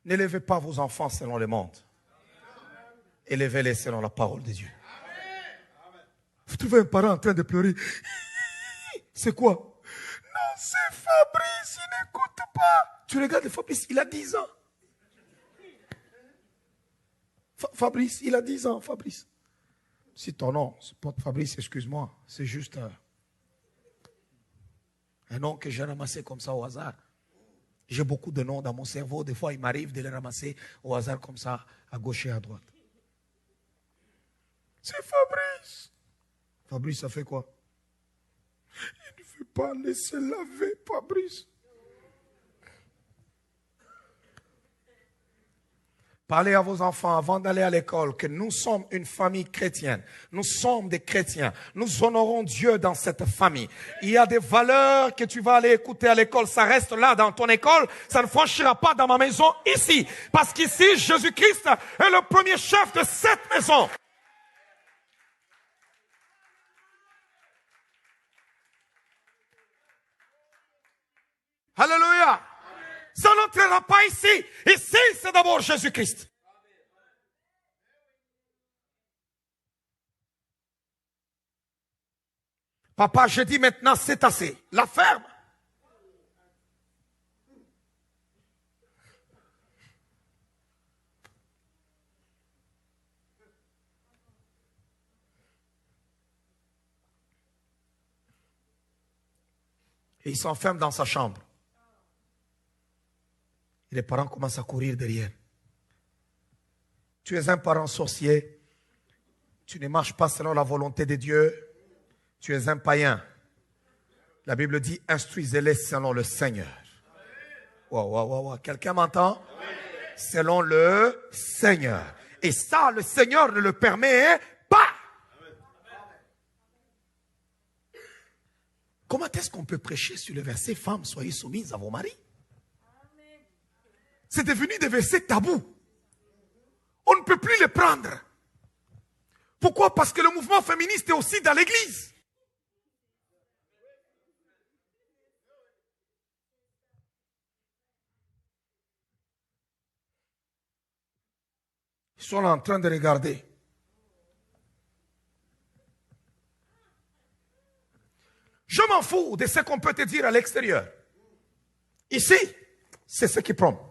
N'élevez pas vos enfants selon le monde. Élevez-les selon la parole de Dieu. Vous trouvez un parent en train de pleurer. C'est quoi? Non, c'est Fabrice, il n'écoute pas. Tu regardes Fabrice, il a 10 ans. Fabrice, il a 10 ans, Fabrice. Si ton nom, c'est pas Fabrice, excuse-moi, c'est juste un nom que j'ai ramassé comme ça au hasard. J'ai beaucoup de noms dans mon cerveau. Des fois, il m'arrive de les ramasser au hasard comme ça, à gauche et à droite. C'est Fabrice. Fabrice, ça fait quoi? Il ne veut pas laisser laver, Fabrice. Parlez à vos enfants avant d'aller à l'école que nous sommes une famille chrétienne. Nous sommes des chrétiens. Nous honorons Dieu dans cette famille. Il y a des valeurs que tu vas aller écouter à l'école. Ça reste là dans ton école. Ça ne franchira pas dans ma maison ici. Parce qu'ici, Jésus-Christ est le premier chef de cette maison. Alléluia. Ça n'entrera pas ici. Ici, c'est d'abord Jésus-Christ. Papa, je dis maintenant, c'est assez. La ferme. Et il s'enferme dans sa chambre. Et les parents commencent à courir derrière. Tu es un parent sorcier. Tu ne marches pas selon la volonté de Dieu. Tu es un païen. La Bible dit, instruisez-les selon le Seigneur. Wow. Quelqu'un m'entend? Selon le Seigneur. Et ça, le Seigneur ne le permet pas. Comment est-ce qu'on peut prêcher sur le verset « Femmes, soyez soumises à vos maris » ? C'est devenu des versets tabous. On ne peut plus les prendre. Pourquoi? Parce que le mouvement féministe est aussi dans l'église. Ils sont là en train de regarder. Je m'en fous de ce qu'on peut te dire à l'extérieur. Ici, c'est ce qui prend.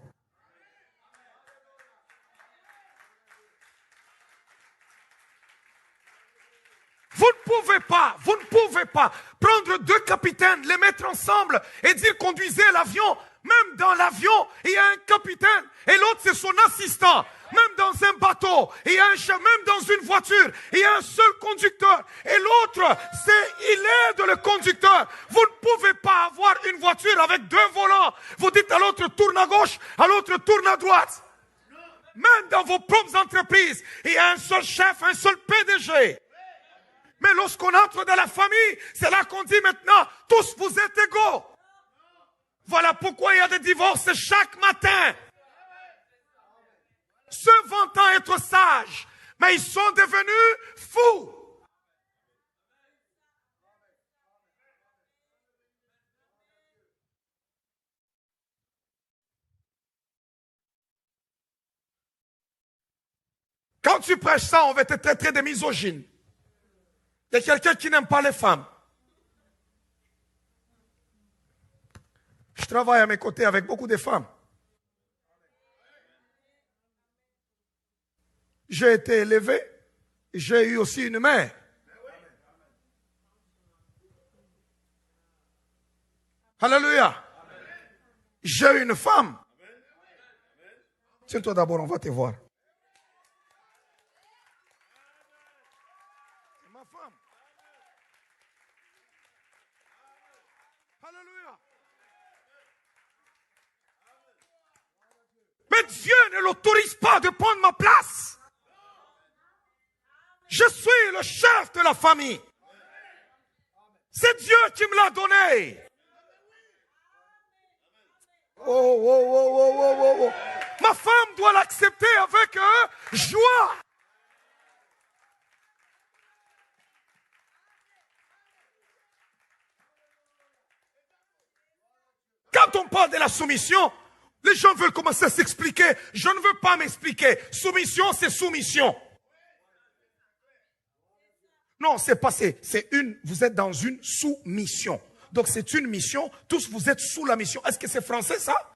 Vous ne pouvez pas prendre deux capitaines, les mettre ensemble et dire conduisez l'avion. Même dans l'avion, il y a un capitaine et l'autre c'est son assistant. Même dans un bateau, il y a un chef, même dans une voiture, il y a un seul conducteur. Et l'autre, il aide le conducteur. Vous ne pouvez pas avoir une voiture avec deux volants. Vous dites à l'autre tourne à gauche, à l'autre tourne à droite. Même dans vos propres entreprises, il y a un seul chef, un seul PDG. Mais lorsqu'on entre dans la famille, c'est là qu'on dit maintenant, tous vous êtes égaux. Voilà pourquoi il y a des divorces chaque matin. Se vantant être sages, mais ils sont devenus fous. Quand tu prêches ça, on va te traiter de misogyne. Il y a quelqu'un qui n'aime pas les femmes. Je travaille à mes côtés avec beaucoup de femmes. J'ai été élevé, j'ai eu aussi une mère. Alléluia. J'ai eu une femme. Tiens-toi d'abord, on va te voir. C'est ma femme. Alléluia. Mais Dieu ne l'autorise pas de prendre ma place. Je suis le chef de la famille. C'est Dieu qui me l'a donné. Oh. Ma femme doit l'accepter avec joie. Quand on parle de la soumission, les gens veulent commencer à s'expliquer. Je ne veux pas m'expliquer. Soumission, c'est soumission. Non, c'est passé. Vous êtes dans une sous-mission. Donc c'est une mission. Tous vous êtes sous la mission. Est-ce que c'est français ça?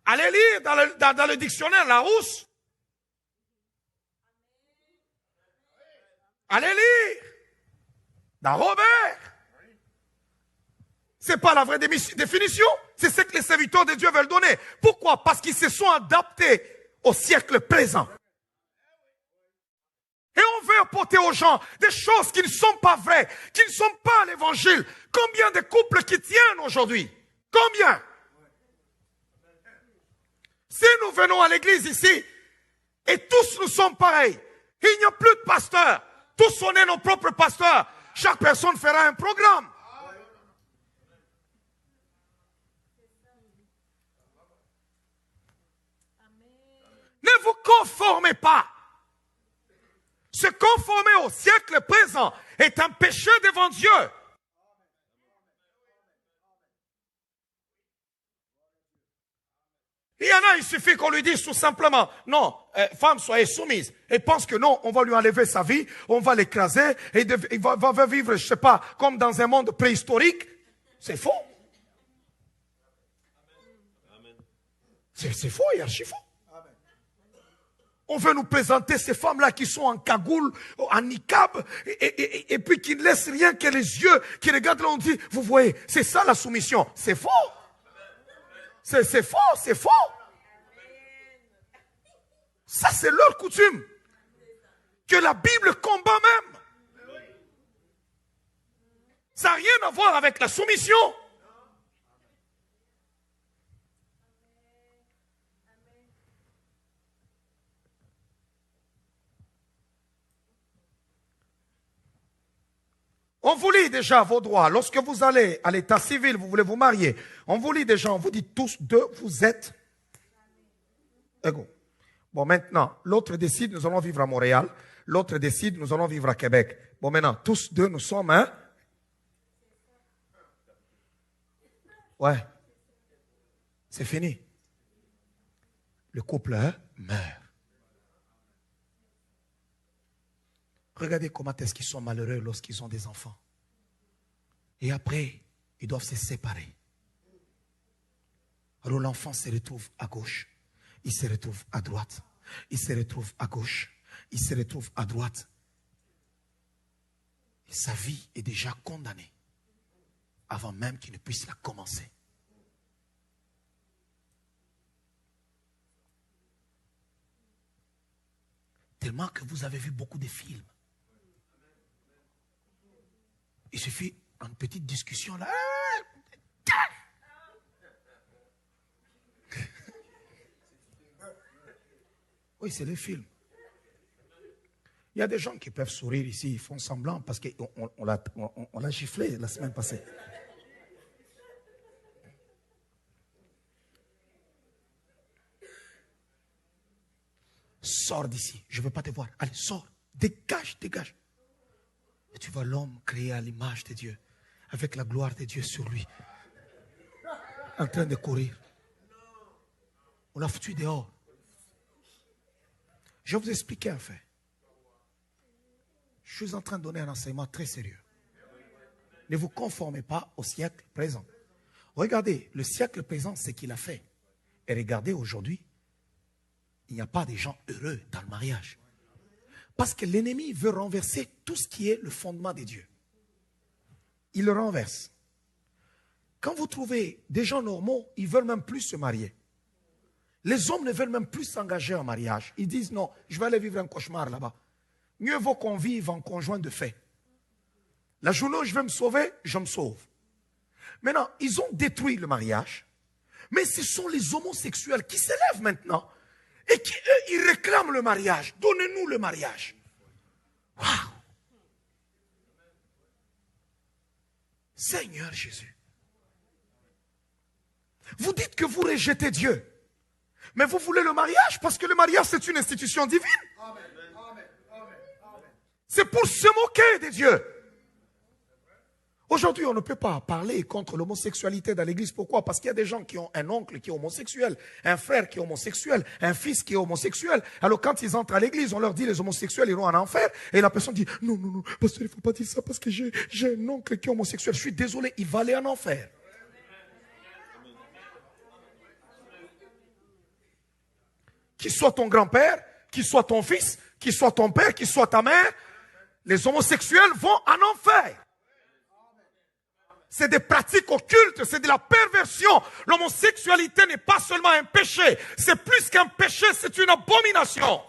Allez lire dans le dictionnaire Larousse. Allez lire. Dans Robert. C'est pas la vraie définition. C'est ce que les serviteurs de Dieu veulent donner. Pourquoi? Parce qu'ils se sont adaptés au siècle présent. Et on veut apporter aux gens des choses qui ne sont pas vraies, qui ne sont pas l'évangile. Combien de couples qui tiennent aujourd'hui? Combien? Si nous venons à l'église ici, et tous nous sommes pareils, il n'y a plus de pasteurs. Tous on est nos propres pasteurs. Chaque personne fera un programme. Ne vous conformez pas. Se conformer au siècle présent est un péché devant Dieu. Il y en a, il suffit qu'on lui dise tout simplement, non, femme, soyez soumise. Et pense que non, on va lui enlever sa vie, on va l'écraser, et il va vivre, je sais pas, comme dans un monde préhistorique. C'est faux. C'est faux, il y a archi faux. On veut nous présenter ces femmes-là qui sont en cagoule, en niqab, et puis qui ne laissent rien que les yeux, qui regardent là, on dit, vous voyez, c'est ça la soumission. C'est faux. C'est faux, c'est faux. Ça, c'est leur coutume. Que la Bible combat même. Ça n'a rien à voir avec la soumission. On vous lit déjà vos droits. Lorsque vous allez à l'état civil, vous voulez vous marier. On vous lit déjà, on vous dit tous deux, vous êtes égaux. Bon, maintenant, l'autre décide, nous allons vivre à Montréal. L'autre décide, nous allons vivre à Québec. Bon, maintenant, tous deux, nous sommes un. Ouais. C'est fini. Le couple meurt. Regardez comment est-ce qu'ils sont malheureux lorsqu'ils ont des enfants. Et après, ils doivent se séparer. Alors l'enfant se retrouve à gauche. Il se retrouve à droite. Il se retrouve à gauche. Il se retrouve à droite. Et sa vie est déjà condamnée avant même qu'il ne puisse la commencer. Tellement que vous avez vu beaucoup de films. Il suffit une petite discussion là. Oui, c'est le film. Il y a des gens qui peuvent sourire ici, ils font semblant parce qu'on l'a giflé la semaine passée. Sors d'ici, je ne veux pas te voir. Allez, sors, dégage, dégage. Et tu vois l'homme créé à l'image de Dieu, avec la gloire de Dieu sur lui, en train de courir. On l'a foutu dehors. Je vais vous expliquer un fait. Je suis en train de donner un enseignement très sérieux. Ne vous conformez pas au siècle présent. Regardez, le siècle présent, c'est ce qu'il a fait. Et regardez aujourd'hui, il n'y a pas de gens heureux dans le mariage. Parce que l'ennemi veut renverser tout ce qui est le fondement des dieux. Il le renverse. Quand vous trouvez des gens normaux, ils ne veulent même plus se marier. Les hommes ne veulent même plus s'engager en mariage. Ils disent non, je vais aller vivre un cauchemar là-bas. Mieux vaut qu'on vive en conjoint de fait. La journée où je vais me sauver, je me sauve. Maintenant, ils ont détruit le mariage. Mais ce sont les homosexuels qui s'élèvent maintenant. Et qui, eux, ils réclament le mariage. Donnez-nous le mariage. Waouh! Seigneur Jésus. Vous dites que vous rejetez Dieu. Mais vous voulez le mariage parce que le mariage, c'est une institution divine. C'est pour se moquer de Dieu. Aujourd'hui, on ne peut pas parler contre l'homosexualité dans l'église. Pourquoi? Parce qu'il y a des gens qui ont un oncle qui est homosexuel, un frère qui est homosexuel, un fils qui est homosexuel. Alors quand ils entrent à l'église, on leur dit les homosexuels iront en enfer. Et la personne dit non, non, non, pasteur, il ne faut pas dire ça parce que j'ai un oncle qui est homosexuel. Je suis désolé, il va aller en enfer. Qu'il soit ton grand-père, qu'il soit ton fils, qu'il soit ton père, qu'il soit ta mère, les homosexuels vont en enfer. C'est des pratiques occultes, c'est de la perversion. L'homosexualité n'est pas seulement un péché, c'est plus qu'un péché, c'est une abomination.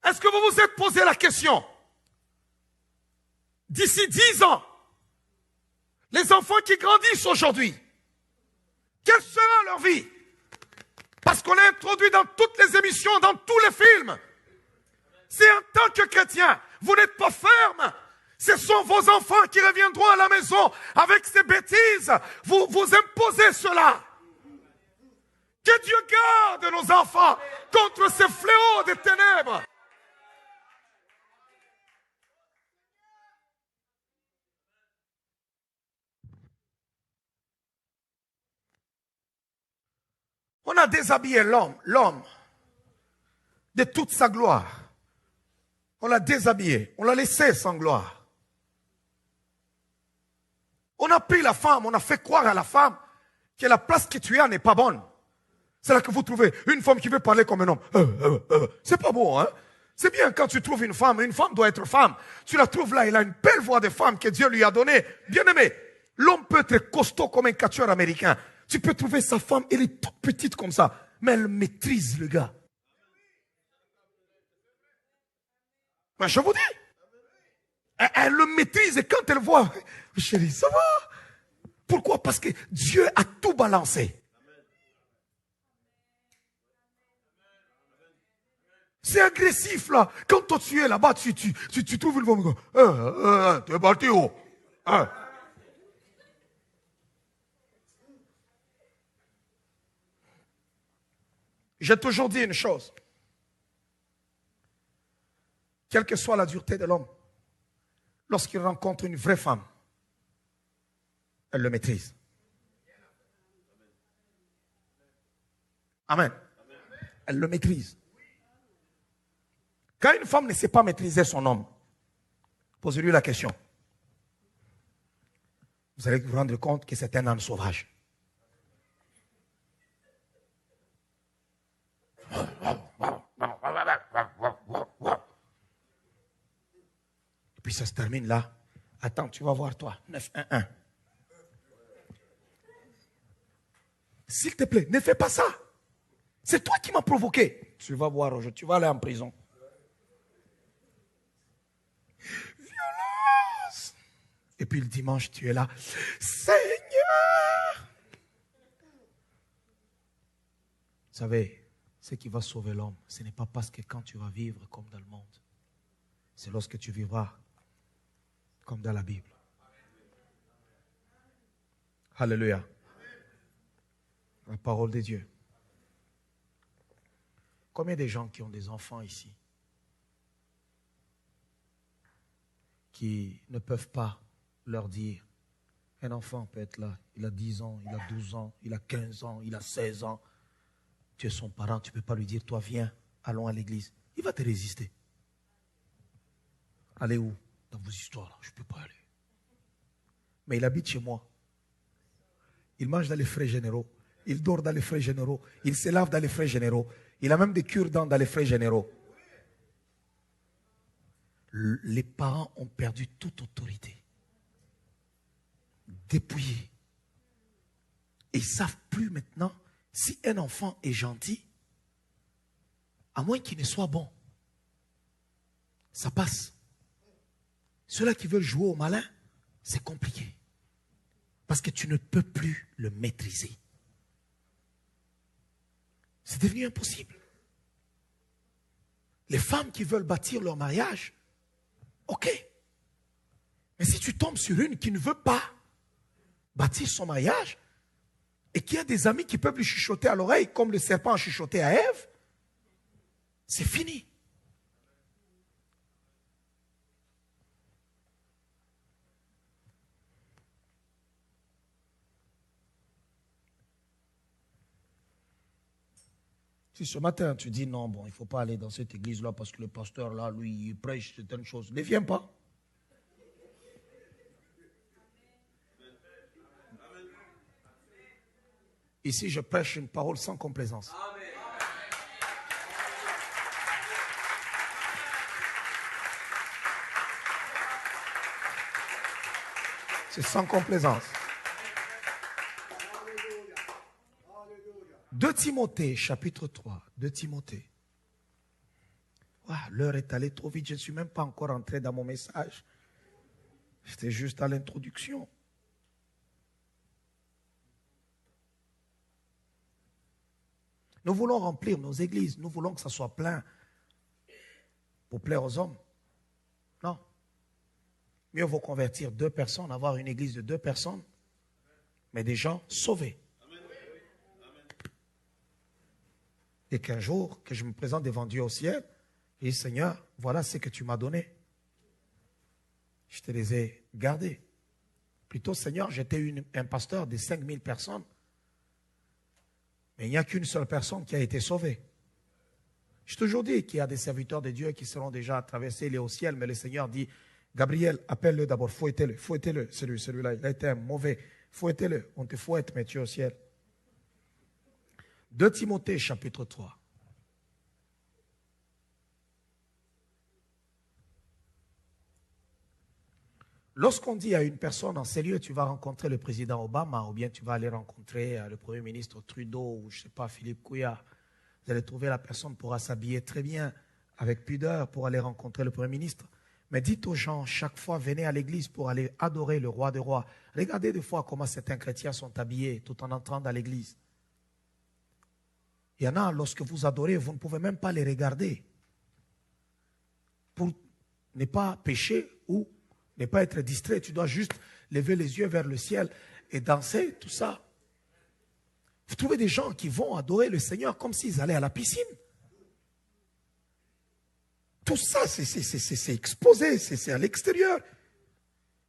Est-ce que vous vous êtes posé la question? D'ici 10 ans, les enfants qui grandissent aujourd'hui, quelle sera leur vie? Parce qu'on a introduit dans toutes les émissions, dans tous les films. C'est en tant que chrétien, vous n'êtes pas ferme. Ce sont vos enfants qui reviendront à la maison avec ces bêtises. Vous imposez cela. Que Dieu garde nos enfants contre ces fléaux des ténèbres. On a déshabillé l'homme de toute sa gloire. On l'a déshabillé, on l'a laissé sans gloire. On a pris la femme, on a fait croire à la femme que la place que tu as n'est pas bonne. C'est là que vous trouvez une femme qui veut parler comme un homme. C'est pas beau, hein? C'est bien quand tu trouves une femme doit être femme. Tu la trouves là, elle a une belle voix de femme que Dieu lui a donnée. Bien aimé, l'homme peut être costaud comme un catcheur américain. Tu peux trouver sa femme, elle est toute petite comme ça, mais elle maîtrise le gars. Mais je vous dis, elle le maîtrise et quand elle voit, chérie, ça va. Pourquoi? Parce que Dieu a tout balancé. C'est agressif là. Quand toi tu es là-bas, tu trouves une femme. Tu es parti où? J'ai toujours dit une chose. Quelle que soit la dureté de l'homme, lorsqu'il rencontre une vraie femme, elle le maîtrise. Amen. Elle le maîtrise. Quand une femme ne sait pas maîtriser son homme, posez-lui la question. Vous allez vous rendre compte que c'est un âne sauvage. Et puis ça se termine là. Attends, tu vas voir toi. 9-1-1. S'il te plaît, ne fais pas ça. C'est toi qui m'as provoqué. Tu vas voir, Roger, tu vas aller en prison. Violence. Et puis le dimanche, tu es là. Seigneur. Vous savez, ce qui va sauver l'homme, ce n'est pas parce que quand tu vas vivre comme dans le monde, c'est lorsque tu vivras comme dans la Bible. Alléluia. La parole de Dieu. Combien de gens qui ont des enfants ici qui ne peuvent pas leur dire, un enfant peut être là, il a 10 ans, il a 12 ans, il a 15 ans, il a 16 ans. Tu es son parent, tu ne peux pas lui dire, toi viens, allons à l'église. Il va te résister. Allez où? Dans vos histoires là, je ne peux pas aller. Mais il habite chez moi. Il mange dans les frais généraux. Il dort dans les frais généraux. Il se lave dans les frais généraux. Il a même des cure-dents dans les frais généraux. Les parents ont perdu toute autorité. Dépouillés. Et ils ne savent plus maintenant si un enfant est gentil, à moins qu'il ne soit bon. Ça passe. Ceux-là qui veulent jouer au malin, c'est compliqué. Parce que tu ne peux plus le maîtriser. C'est devenu impossible. Les femmes qui veulent bâtir leur mariage, ok. Mais si tu tombes sur une qui ne veut pas bâtir son mariage, et qui a des amis qui peuvent lui chuchoter à l'oreille, comme le serpent a chuchoté à Ève, c'est fini. Si ce matin tu dis non, bon, il ne faut pas aller dans cette église-là parce que le pasteur là, lui, il prêche certaines choses, ne viens pas. Ici, je prêche une parole sans complaisance. C'est sans complaisance. 2 Timothée, chapitre 3. 2 Timothée. L'heure est allée trop vite, je ne suis même pas encore entré dans mon message. J'étais juste à l'introduction. Nous voulons remplir nos églises, nous voulons que ça soit plein pour plaire aux hommes. Non. Mieux vaut convertir 2 personnes, avoir une église de 2 personnes, mais des gens sauvés. Et qu'un jour, que je me présente devant Dieu au ciel, et dis, Seigneur, voilà ce que tu m'as donné. Je te les ai gardés. Plutôt, Seigneur, j'étais un pasteur de 5000 personnes. Mais il n'y a qu'une seule personne qui a été sauvée. Je t'ai toujours dit qu'il y a des serviteurs de Dieu qui seront déjà traversés, il est au ciel, mais le Seigneur dit, Gabriel, appelle-le d'abord, fouettez-le, celui-là, il a été un mauvais, fouettez-le, on te fouette, mais tu es au ciel. 2 Timothée, chapitre 3. Lorsqu'on dit à une personne, en ces lieux, tu vas rencontrer le président Obama, ou bien tu vas aller rencontrer le premier ministre Trudeau, ou je ne sais pas, Philippe Couillard, vous allez trouver la personne pourra s'habiller très bien, avec pudeur, pour aller rencontrer le premier ministre. Mais dites aux gens, chaque fois, venez à l'église pour aller adorer le roi des rois. Regardez des fois comment certains chrétiens sont habillés tout en entrant dans l'église. Il y en a, lorsque vous adorez, vous ne pouvez même pas les regarder. Pour ne pas pécher ou ne pas être distrait, tu dois juste lever les yeux vers le ciel et danser, tout ça. Vous trouvez des gens qui vont adorer le Seigneur comme s'ils allaient à la piscine. Tout ça, c'est exposé, c'est à l'extérieur.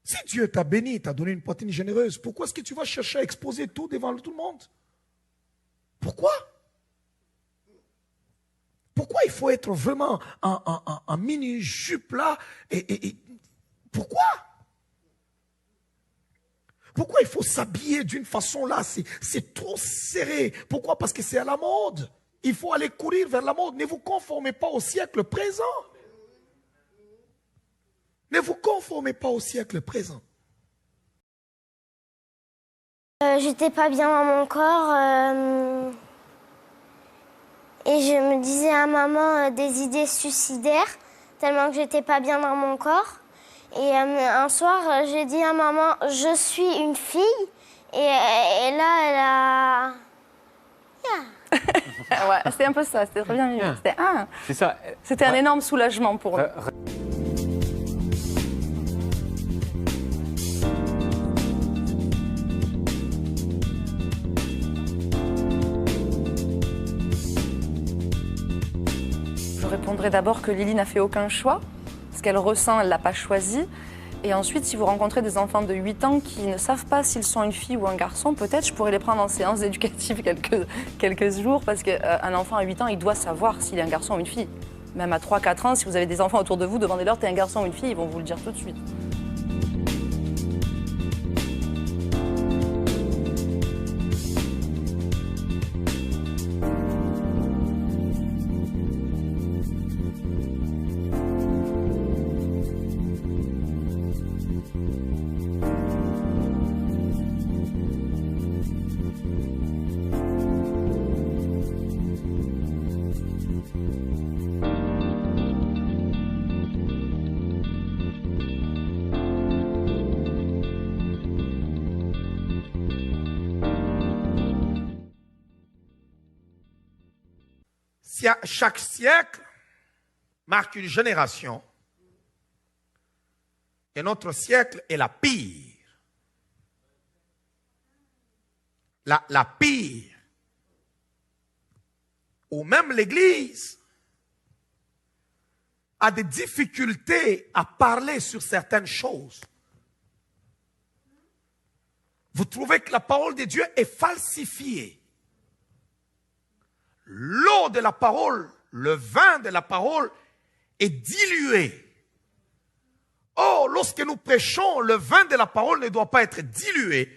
Si Dieu t'a béni, t'a donné une poitrine généreuse, pourquoi est-ce que tu vas chercher à exposer tout devant tout le monde? Pourquoi? Pourquoi il faut être vraiment en mini-jupe là et pourquoi? Pourquoi il faut s'habiller d'une façon là? C'est trop serré. Pourquoi? Parce que c'est à la mode. Il faut aller courir vers la mode. Ne vous conformez pas au siècle présent. Ne vous conformez pas au siècle présent. j'étais pas bien dans mon corps. Et je me disais à maman des idées suicidaires, tellement que j'étais pas bien dans mon corps. Et un soir, j'ai dit à maman, je suis une fille. Et là, elle a... Yeah. Ouais, c'était un peu ça, c'était très bien mieux. C'est ça. C'était un énorme soulagement pour nous. Je répondrai d'abord que Lily n'a fait aucun choix. Ce qu'elle ressent, elle ne l'a pas choisi. Et ensuite, si vous rencontrez des enfants de 8 ans qui ne savent pas s'ils sont une fille ou un garçon, peut-être je pourrais les prendre en séance éducative quelques jours, parce qu'un enfant à 8 ans, il doit savoir s'il est un garçon ou une fille. Même à 3-4 ans, si vous avez des enfants autour de vous, demandez-leur t'es un garçon ou une fille, ils vont vous le dire tout de suite. Chaque siècle marque une génération et notre siècle est la pire. La pire. Ou même l'Église a des difficultés à parler sur certaines choses. Vous trouvez que la parole de Dieu est falsifiée. L'eau de la parole, le vin de la parole est dilué. Or, lorsque nous prêchons, le vin de la parole ne doit pas être dilué.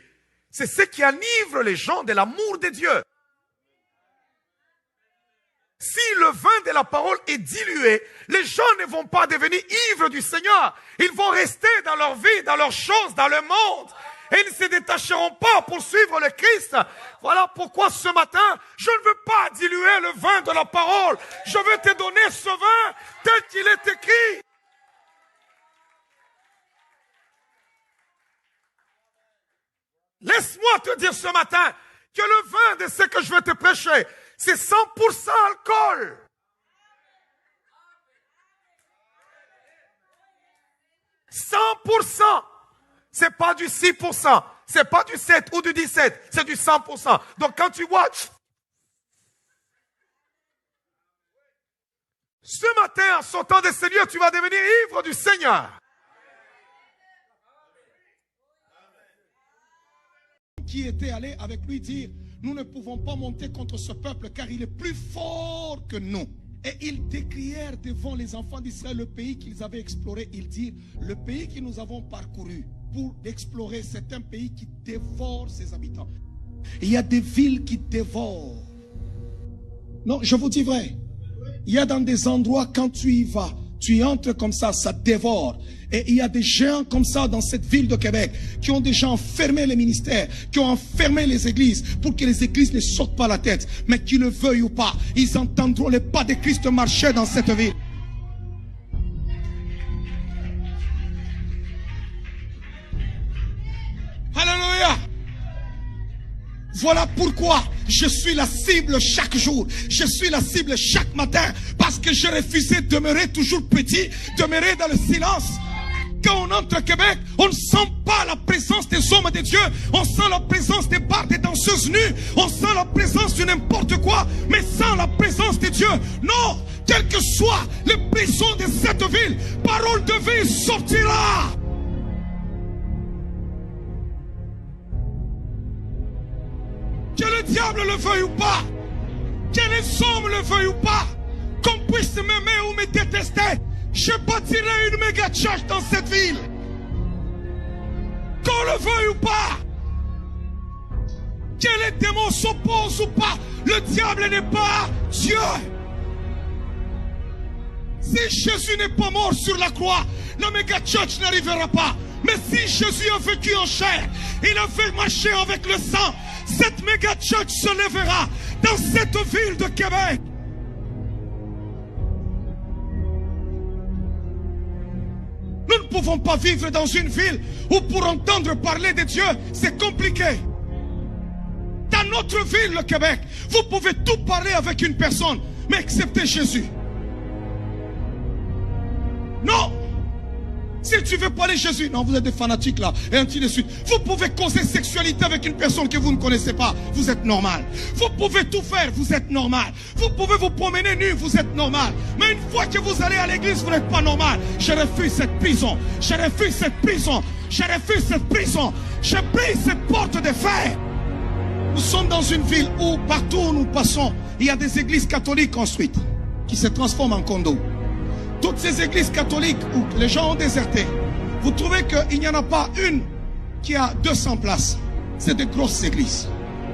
C'est ce qui enivre les gens de l'amour de Dieu. Si le vin de la parole est dilué, les gens ne vont pas devenir ivres du Seigneur. Ils vont rester dans leur vie, dans leurs choses, dans le monde. Et ils ne se détacheront pas pour suivre le Christ. Voilà pourquoi ce matin, je ne veux pas diluer le vin de la parole. Je veux te donner ce vin tel qu'il est écrit. Laisse-moi te dire ce matin que le vin de ce que je veux te prêcher, c'est 100% alcool. « 100%. C'est pas du 6%, c'est pas du 7 ou du 17, c'est du 100%. Donc quand tu vois, ce matin, en sortant des Seigneurs, tu vas devenir ivre du Seigneur. Qui était allé avec lui dire, nous ne pouvons pas monter contre ce peuple car il est plus fort que nous. Et ils décrièrent devant les enfants d'Israël le pays qu'ils avaient exploré. Ils dirent, le pays que nous avons parcouru pour explorer, c'est un pays qui dévore ses habitants. Il y a des villes qui dévorent. Non, je vous dis vrai. Il y a dans des endroits, quand tu y vas, tu y entres comme ça dévore. Et il y a des géants comme ça dans cette ville de Québec qui ont déjà enfermé les ministères, qui ont enfermé les églises pour que les églises ne sortent pas la tête. Mais qu'ils le veuillent ou pas, ils entendront les pas de Christ marcher dans cette ville. Alléluia! Voilà pourquoi je suis la cible chaque jour. Je suis la cible chaque matin. Parce que je refusais de demeurer toujours petit, demeurer dans le silence. Quand on entre au Québec, on ne sent pas la présence des hommes de Dieu. On sent la présence des bars, des danseuses nues. On sent la présence de n'importe quoi, mais sans la présence de Dieu. Non, quel que soit le prison de cette ville, parole de vie sortira. Que le diable le veuille ou pas, que les hommes le veuillent ou pas, qu'on puisse m'aimer ou me détester, je bâtirai une méga church dans cette ville. Qu'on le veuille ou pas, que les démons s'opposent ou pas, le diable n'est pas Dieu. Si Jésus n'est pas mort sur la croix, la méga church n'arrivera pas. Mais si Jésus a vécu en chair, il a fait marcher avec le sang, cette méga church se lèvera dans cette ville de Québec. Nous ne pouvons pas vivre dans une ville où pour entendre parler de Dieu, c'est compliqué. Dans notre ville, le Québec, vous pouvez tout parler avec une personne, mais excepté Jésus. Non. Si tu veux parler Jésus, non, vous êtes des fanatiques là, et ainsi de suite. Vous pouvez causer sexualité avec une personne que vous ne connaissez pas, vous êtes normal. Vous pouvez tout faire, vous êtes normal. Vous pouvez vous promener nu, vous êtes normal. Mais une fois que vous allez à l'église, vous n'êtes pas normal. Je refuse cette prison. Je refuse cette prison. Je refuse cette prison. Je brise cette porte de fer. Nous sommes dans une ville où, partout où nous passons, il y a des églises catholiques construites qui se transforment en condos. Toutes ces églises catholiques où les gens ont déserté, vous trouvez qu'il n'y en a pas une qui a 200 places. C'est des grosses églises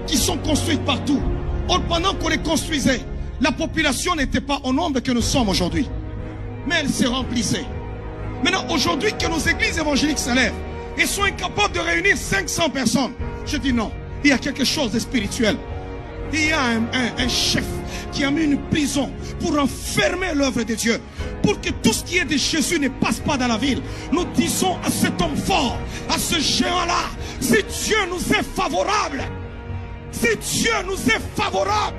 qui sont construites partout. Or, pendant qu'on les construisait, la population n'était pas au nombre que nous sommes aujourd'hui. Mais elle s'est remplissée. Maintenant, aujourd'hui que nos églises évangéliques s'élèvent et sont incapables de réunir 500 personnes, je dis non, il y a quelque chose de spirituel. Il y a un chef qui a mis une prison pour enfermer l'œuvre de Dieu, pour que tout ce qui est de Jésus ne passe pas dans la ville. Nous disons à cet homme fort, à ce géant-là, si Dieu nous est favorable, si Dieu nous est favorable,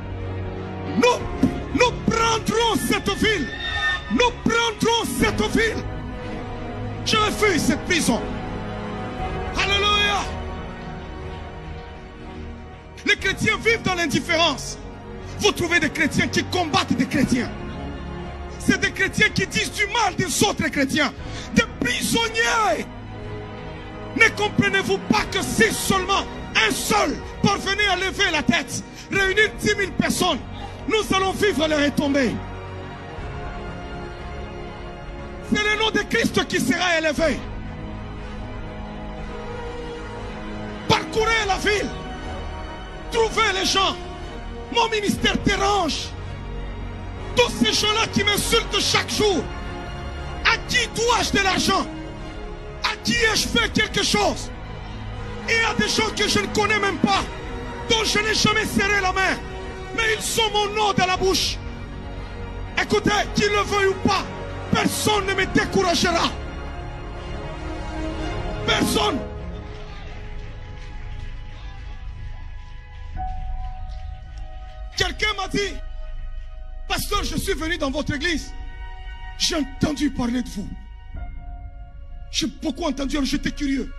nous prendrons cette ville. Nous prendrons cette ville. Je refuse cette prison. Alléluia. Les chrétiens vivent dans l'indifférence. Vous trouvez des chrétiens qui combattent des chrétiens. C'est des chrétiens qui disent du mal des autres chrétiens. Des prisonniers. Ne comprenez-vous pas que si seulement un seul parvenait à lever la tête, réunir 10 000 personnes, nous allons vivre les retombées. C'est le nom de Christ qui sera élevé. Parcourez la ville. Trouvez les gens. Mon ministère dérange. Tous ces gens-là qui m'insultent chaque jour. À qui dois-je de l'argent? À qui ai-je fait quelque chose? Et il y a des gens que je ne connais même pas, dont je n'ai jamais serré la main, mais ils ont mon nom dans la bouche. Écoutez, qu'ils le veuillent ou pas, personne ne me découragera. Personne. Quelqu'un m'a dit, pasteur, je suis venu dans votre église. J'ai entendu parler de vous. J'ai beaucoup entendu, alors j'étais curieux.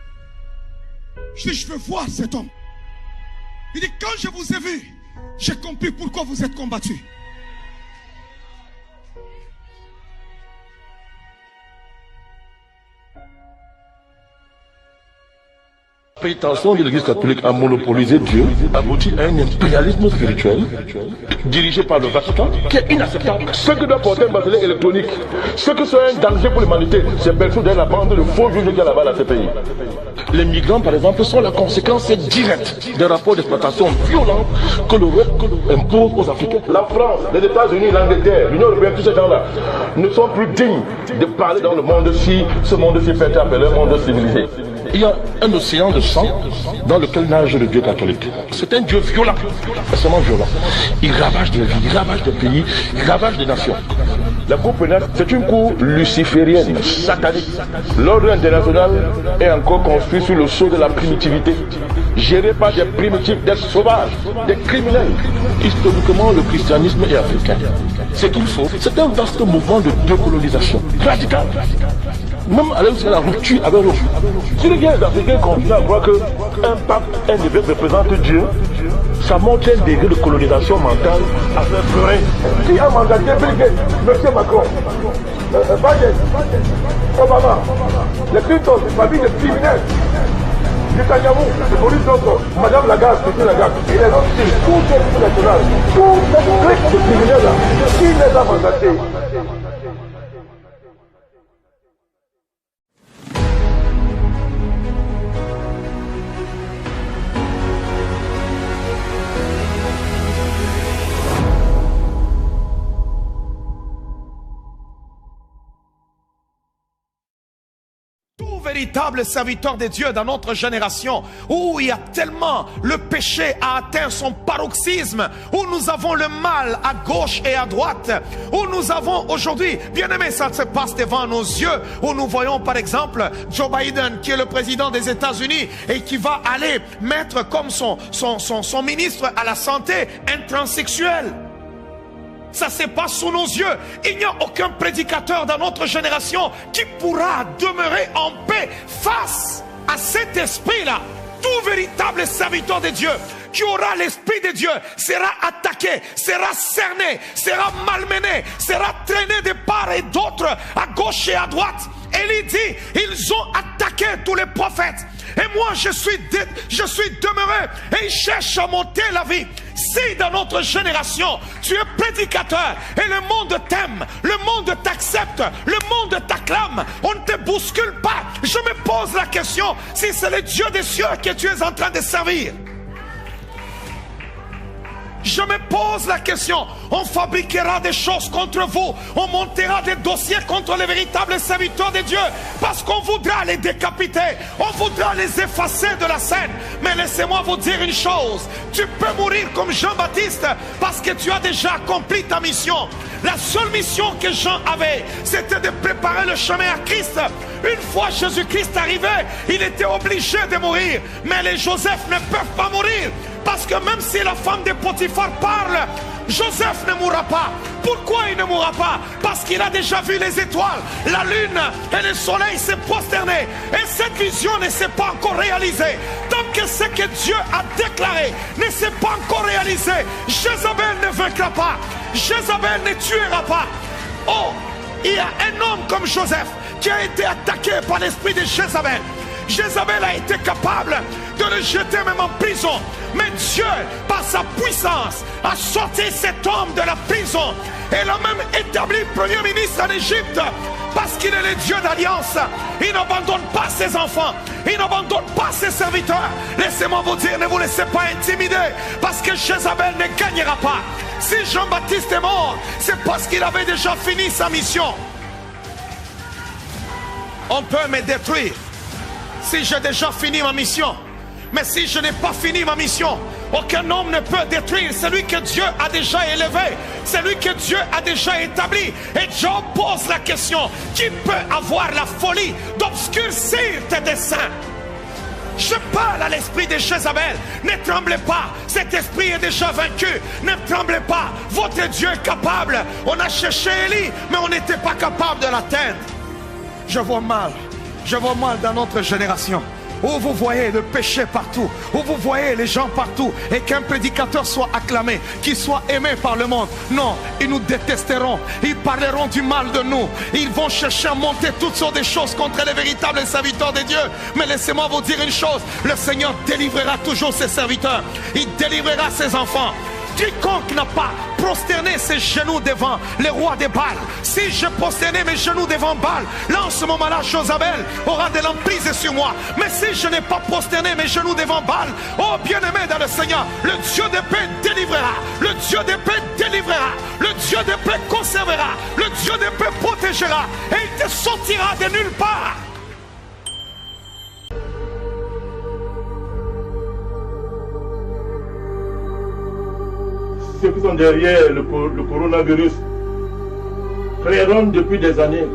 Je dis, je veux voir cet homme. Il dit, quand je vous ai vu, j'ai compris pourquoi vous êtes combattu. La prétention de l'Église catholique à monopoliser Dieu aboutit à un impérialisme spirituel dirigé par le Vatican qui est inacceptable. Ceux qui doivent porter un bracelet électronique, ceux qui sont un danger pour l'humanité, c'est Belfou de la bande de faux juges qui est là-bas dans ce pays. Les migrants, par exemple, sont la conséquence directe des rapports d'exploitation violents que l'Europe impose aux Africains. La France, les États-Unis, l'Angleterre, l'Union européenne, tous ces gens-là ne sont plus dignes de parler dans le monde-ci, ce monde-ci fait appeler un monde civilisé. Il y a un océan de sang dans lequel nage le Dieu catholique. C'est un Dieu violent, extrêmement violent. Il ravage des vies, il ravage des pays, il ravage des nations. La Cour pénale, c'est une cour luciférienne, satanique. L'ordre international est encore construit sur le sceau de la primitivité, géré par des primitifs, des sauvages, des criminels. Historiquement, le christianisme est africain. Ce qu'il faut, c'est un vaste mouvement de décolonisation radical. Même aller jusqu'à la rupture avec l'autre. Si les gars africains continuent à croire qu'un pape, un évêque représente Dieu, ça montre un degré de colonisation mentale à faire pleurer. Qui a mandaté Bill Gates, M. Macron, Biden, Obama, les Clinton, c'est famille de criminels. Netanyahu, c'est Boris Johnson, Madame Lagarde, c'est Lagarde. Et les autres, c'est tout les national. Tous les clics de criminels là, qui les a mandatés? véritables serviteurs de Dieu dans notre génération, où il y a tellement, le péché a atteint son paroxysme, où nous avons le mal à gauche et à droite, où nous avons aujourd'hui, bien aimé, ça se passe devant nos yeux, où nous voyons par exemple Joe Biden qui est le président des États-Unis et qui va aller mettre comme son ministre à la santé un transsexuel. Ça se passe sous nos yeux. Il n'y a aucun prédicateur dans notre génération qui pourra demeurer en paix face à cet esprit-là. Tout véritable serviteur de Dieu qui aura l'esprit de Dieu sera attaqué, sera cerné, sera malmené, sera traîné de part et d'autre, à gauche et à droite. Élie dit, ils ont attaqué tous les prophètes. Et moi, je suis demeuré et ils cherchent à monter la vie. Si dans notre génération, tu es prédicateur et le monde t'aime, le monde t'accepte, le monde t'acclame, on ne te bouscule pas. Je me pose la question, si c'est le Dieu des cieux que tu es en train de servir. Je me pose la question, on fabriquera des choses contre vous, on montera des dossiers contre les véritables serviteurs de Dieu, parce qu'on voudra les décapiter, on voudra les effacer de la scène. Mais laissez-moi vous dire une chose, tu peux mourir comme Jean-Baptiste, parce que tu as déjà accompli ta mission. La seule mission que Jean avait, c'était de préparer le chemin à Christ. Une fois Jésus-Christ arrivé, il était obligé de mourir, mais les Joseph ne peuvent pas mourir. Parce que même si la femme de Potiphar parle, Joseph ne mourra pas. Pourquoi il ne mourra pas? Parce qu'il a déjà vu les étoiles, la lune et le soleil se prosterner. Et cette vision ne s'est pas encore réalisée. Tant que ce que Dieu a déclaré ne s'est pas encore réalisé, Jézabel ne vaincra pas. Jézabel ne tuera pas. Oh, il y a un homme comme Joseph qui a été attaqué par l'esprit de Jézabel. Jézabel a été capable de le jeter même en prison. Mais Dieu, par sa puissance, a sorti cet homme de la prison. Et l'a même établi premier ministre en Égypte. Parce qu'il est le Dieu d'alliance. Il n'abandonne pas ses enfants. Il n'abandonne pas ses serviteurs. Laissez-moi vous dire, ne vous laissez pas intimider. Parce que Jézabel ne gagnera pas. Si Jean-Baptiste est mort, c'est parce qu'il avait déjà fini sa mission. On peut me détruire si j'ai déjà fini ma mission. Mais si je n'ai pas fini ma mission, aucun homme ne peut détruire celui que Dieu a déjà élevé, celui que Dieu a déjà établi. Et Job pose la question, qui peut avoir la folie d'obscurcir tes desseins? Je parle à l'esprit de Jézabel. Ne tremblez pas, cet esprit est déjà vaincu. Ne tremblez pas, votre Dieu est capable. On a cherché Élie, mais on n'était pas capable de l'atteindre. Je vois mal dans notre génération, où vous voyez le péché partout, où vous voyez les gens partout, et qu'un prédicateur soit acclamé, qu'il soit aimé par le monde. Non, ils nous détesteront, ils parleront du mal de nous, ils vont chercher à monter toutes sortes de choses contre les véritables serviteurs de Dieu. Mais laissez-moi vous dire une chose, le Seigneur délivrera toujours ses serviteurs, il délivrera ses enfants. Quiconque n'a pas prosterné ses genoux devant les rois des Baal, si je prosternais mes genoux devant Baal, là en ce moment-là Jézabel aura de l'emprise sur moi. Mais si je n'ai pas prosterné mes genoux devant Baal, oh bien-aimé dans le Seigneur, le Dieu de paix délivrera, le Dieu de paix délivrera, le Dieu de paix conservera, le Dieu de paix protégera, et il te sortira de nulle part. Ceux qui sont derrière le coronavirus créeront depuis des années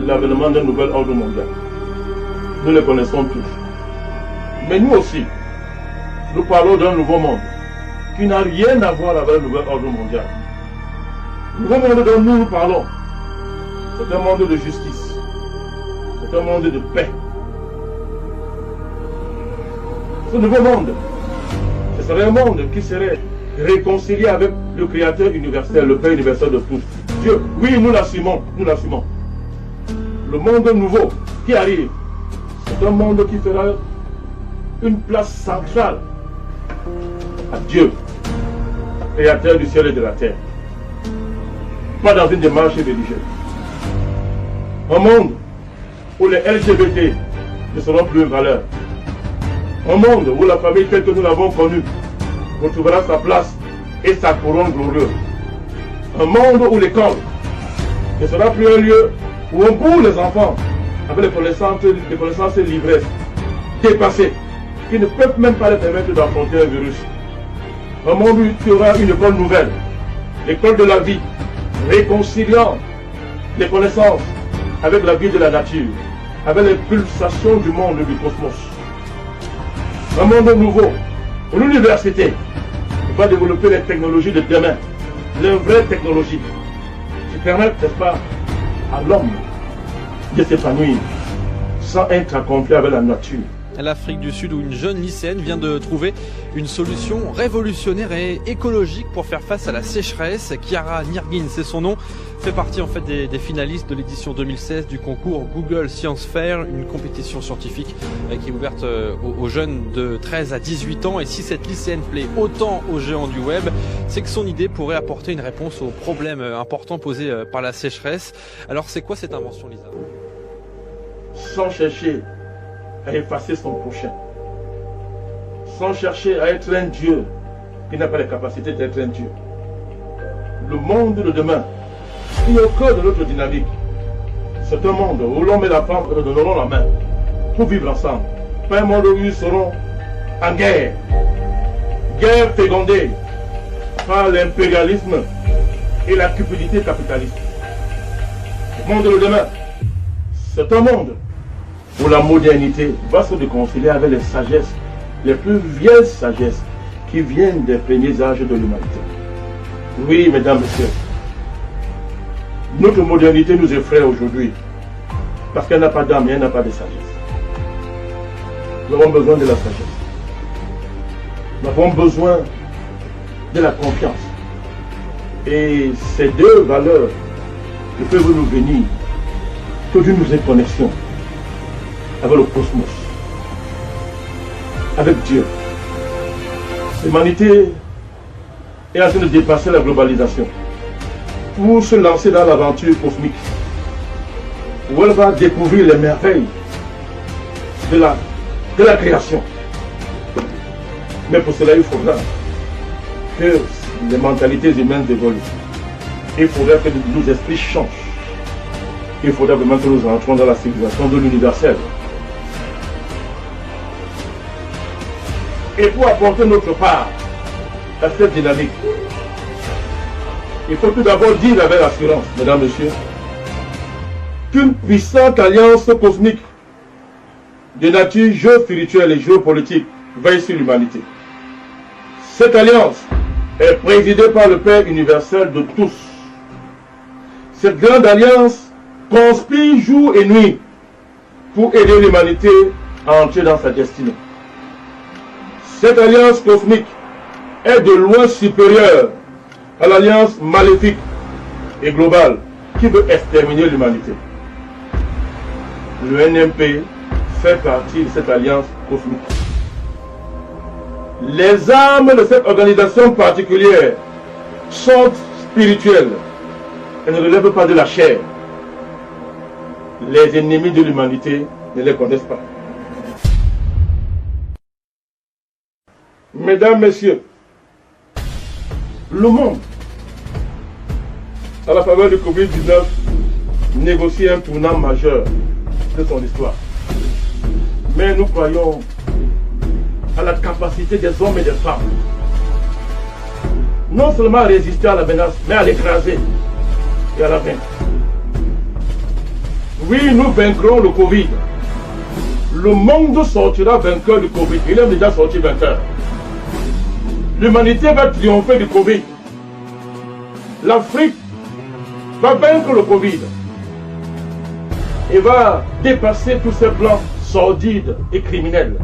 l'avènement d'un nouvel ordre mondial. Nous le connaissons tous. Mais nous aussi, nous parlons d'un nouveau monde qui n'a rien à voir avec le nouvel ordre mondial. Le nouveau monde dont nous parlons, c'est un monde de justice, c'est un monde de paix. Ce nouveau monde, ce serait un monde qui serait réconcilié avec le Créateur universel, le Père universel de tous. Dieu, oui, nous l'assumons, nous l'assumons. Le monde nouveau qui arrive, c'est un monde qui fera une place centrale à Dieu, Créateur du ciel et de la terre. Pas dans une démarche religieuse. Un monde où les LGBT ne seront plus une valeur. Un monde où la famille telle que nous l'avons connue retrouvera sa place et sa couronne glorieuse. Un monde où l'école ne sera plus un lieu où on bourre les enfants, avec des connaissances livrées, dépassées, qui ne peuvent même pas leur permettre d'affronter un virus. Un monde où il y aura une école nouvelle, l'école de la vie, réconciliant les connaissances avec la vie de la nature, avec les pulsations du monde du cosmos. Un monde nouveau, où l'université va développer les technologies de demain, les vraies technologies, qui permettent, n'est-ce pas, à l'homme de s'épanouir sans être accompli avec la nature. L'Afrique du Sud, où une jeune lycéenne vient de trouver une solution révolutionnaire et écologique pour faire face à la sécheresse. Chiara Nirghin, c'est son nom, fait partie en fait des finalistes de l'édition 2016 du concours Google Science Fair, une compétition scientifique qui est ouverte aux jeunes de 13 à 18 ans. Et si cette lycéenne plaît autant aux géants du web, c'est que son idée pourrait apporter une réponse aux problèmes importants posés par la sécheresse. Alors c'est quoi cette invention, Lisa? Sans chercher à effacer son prochain, sans chercher à être un Dieu qui n'a pas la capacité d'être un Dieu. Le monde de demain, qui est au cœur de notre dynamique, c'est un monde où l'homme et la femme se donneront la main pour vivre ensemble. Pas un monde où ils seront en guerre, guerre fécondée par l'impérialisme et la cupidité capitaliste. Le monde de demain, c'est un monde où la modernité va se réconcilier avec les sagesses, les plus vieilles sagesses qui viennent des premiers âges de l'humanité. Oui, mesdames, messieurs, notre modernité nous effraie aujourd'hui parce qu'elle n'a pas d'âme et elle n'a pas de sagesse. Nous avons besoin de la sagesse. Nous avons besoin de la confiance. Et ces deux valeurs ne peuvent nous venir que d'une connexion avec le cosmos, avec Dieu. L'humanité est en train de dépasser la globalisation pour se lancer dans l'aventure cosmique, où elle va découvrir les merveilles de la création. Mais pour cela, il faudra que les mentalités humaines évoluent. Il faudra que nos esprits changent. Il faudra vraiment que nous entrons dans la civilisation de l'universel. Et pour apporter notre part à cette dynamique, il faut tout d'abord dire avec assurance, mesdames, messieurs, qu'une puissante alliance cosmique de nature géospirituelle et géopolitique veille sur l'humanité. Cette alliance est présidée par le Père universel de tous. Cette grande alliance conspire jour et nuit pour aider l'humanité à entrer dans sa destinée. Cette alliance cosmique est de loin supérieure à l'alliance maléfique et globale qui veut exterminer l'humanité. Le NMP fait partie de cette alliance cosmique. Les armes de cette organisation particulière sont spirituelles et ne relèvent pas de la chair. Les ennemis de l'humanité ne les connaissent pas. Mesdames, Messieurs, le monde, à la faveur du Covid-19, négocie un tournant majeur de son histoire. Mais nous croyons à la capacité des hommes et des femmes, non seulement à résister à la menace, mais à l'écraser et à la vaincre. Oui, nous vaincrons le Covid. Le monde sortira vainqueur du Covid. Il est déjà sorti vainqueur. L'humanité va triompher du Covid. L'Afrique va vaincre le Covid et va dépasser tous ces plans sordides et criminels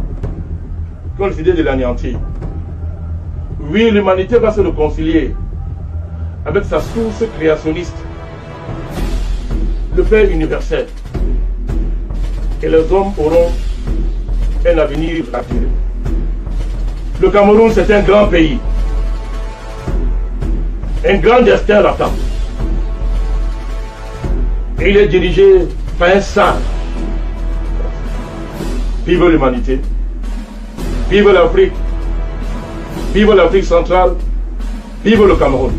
qui ont décidé de l'anéantir. Oui, l'humanité va se réconcilier avec sa source créationniste, le Père universel. Et les hommes auront un avenir assuré. Le Cameroun, c'est un grand pays. Un grand destin l'attend. Et il est dirigé par un sage. Vive l'humanité. Vive l'Afrique. Vive l'Afrique centrale. Vive le Cameroun.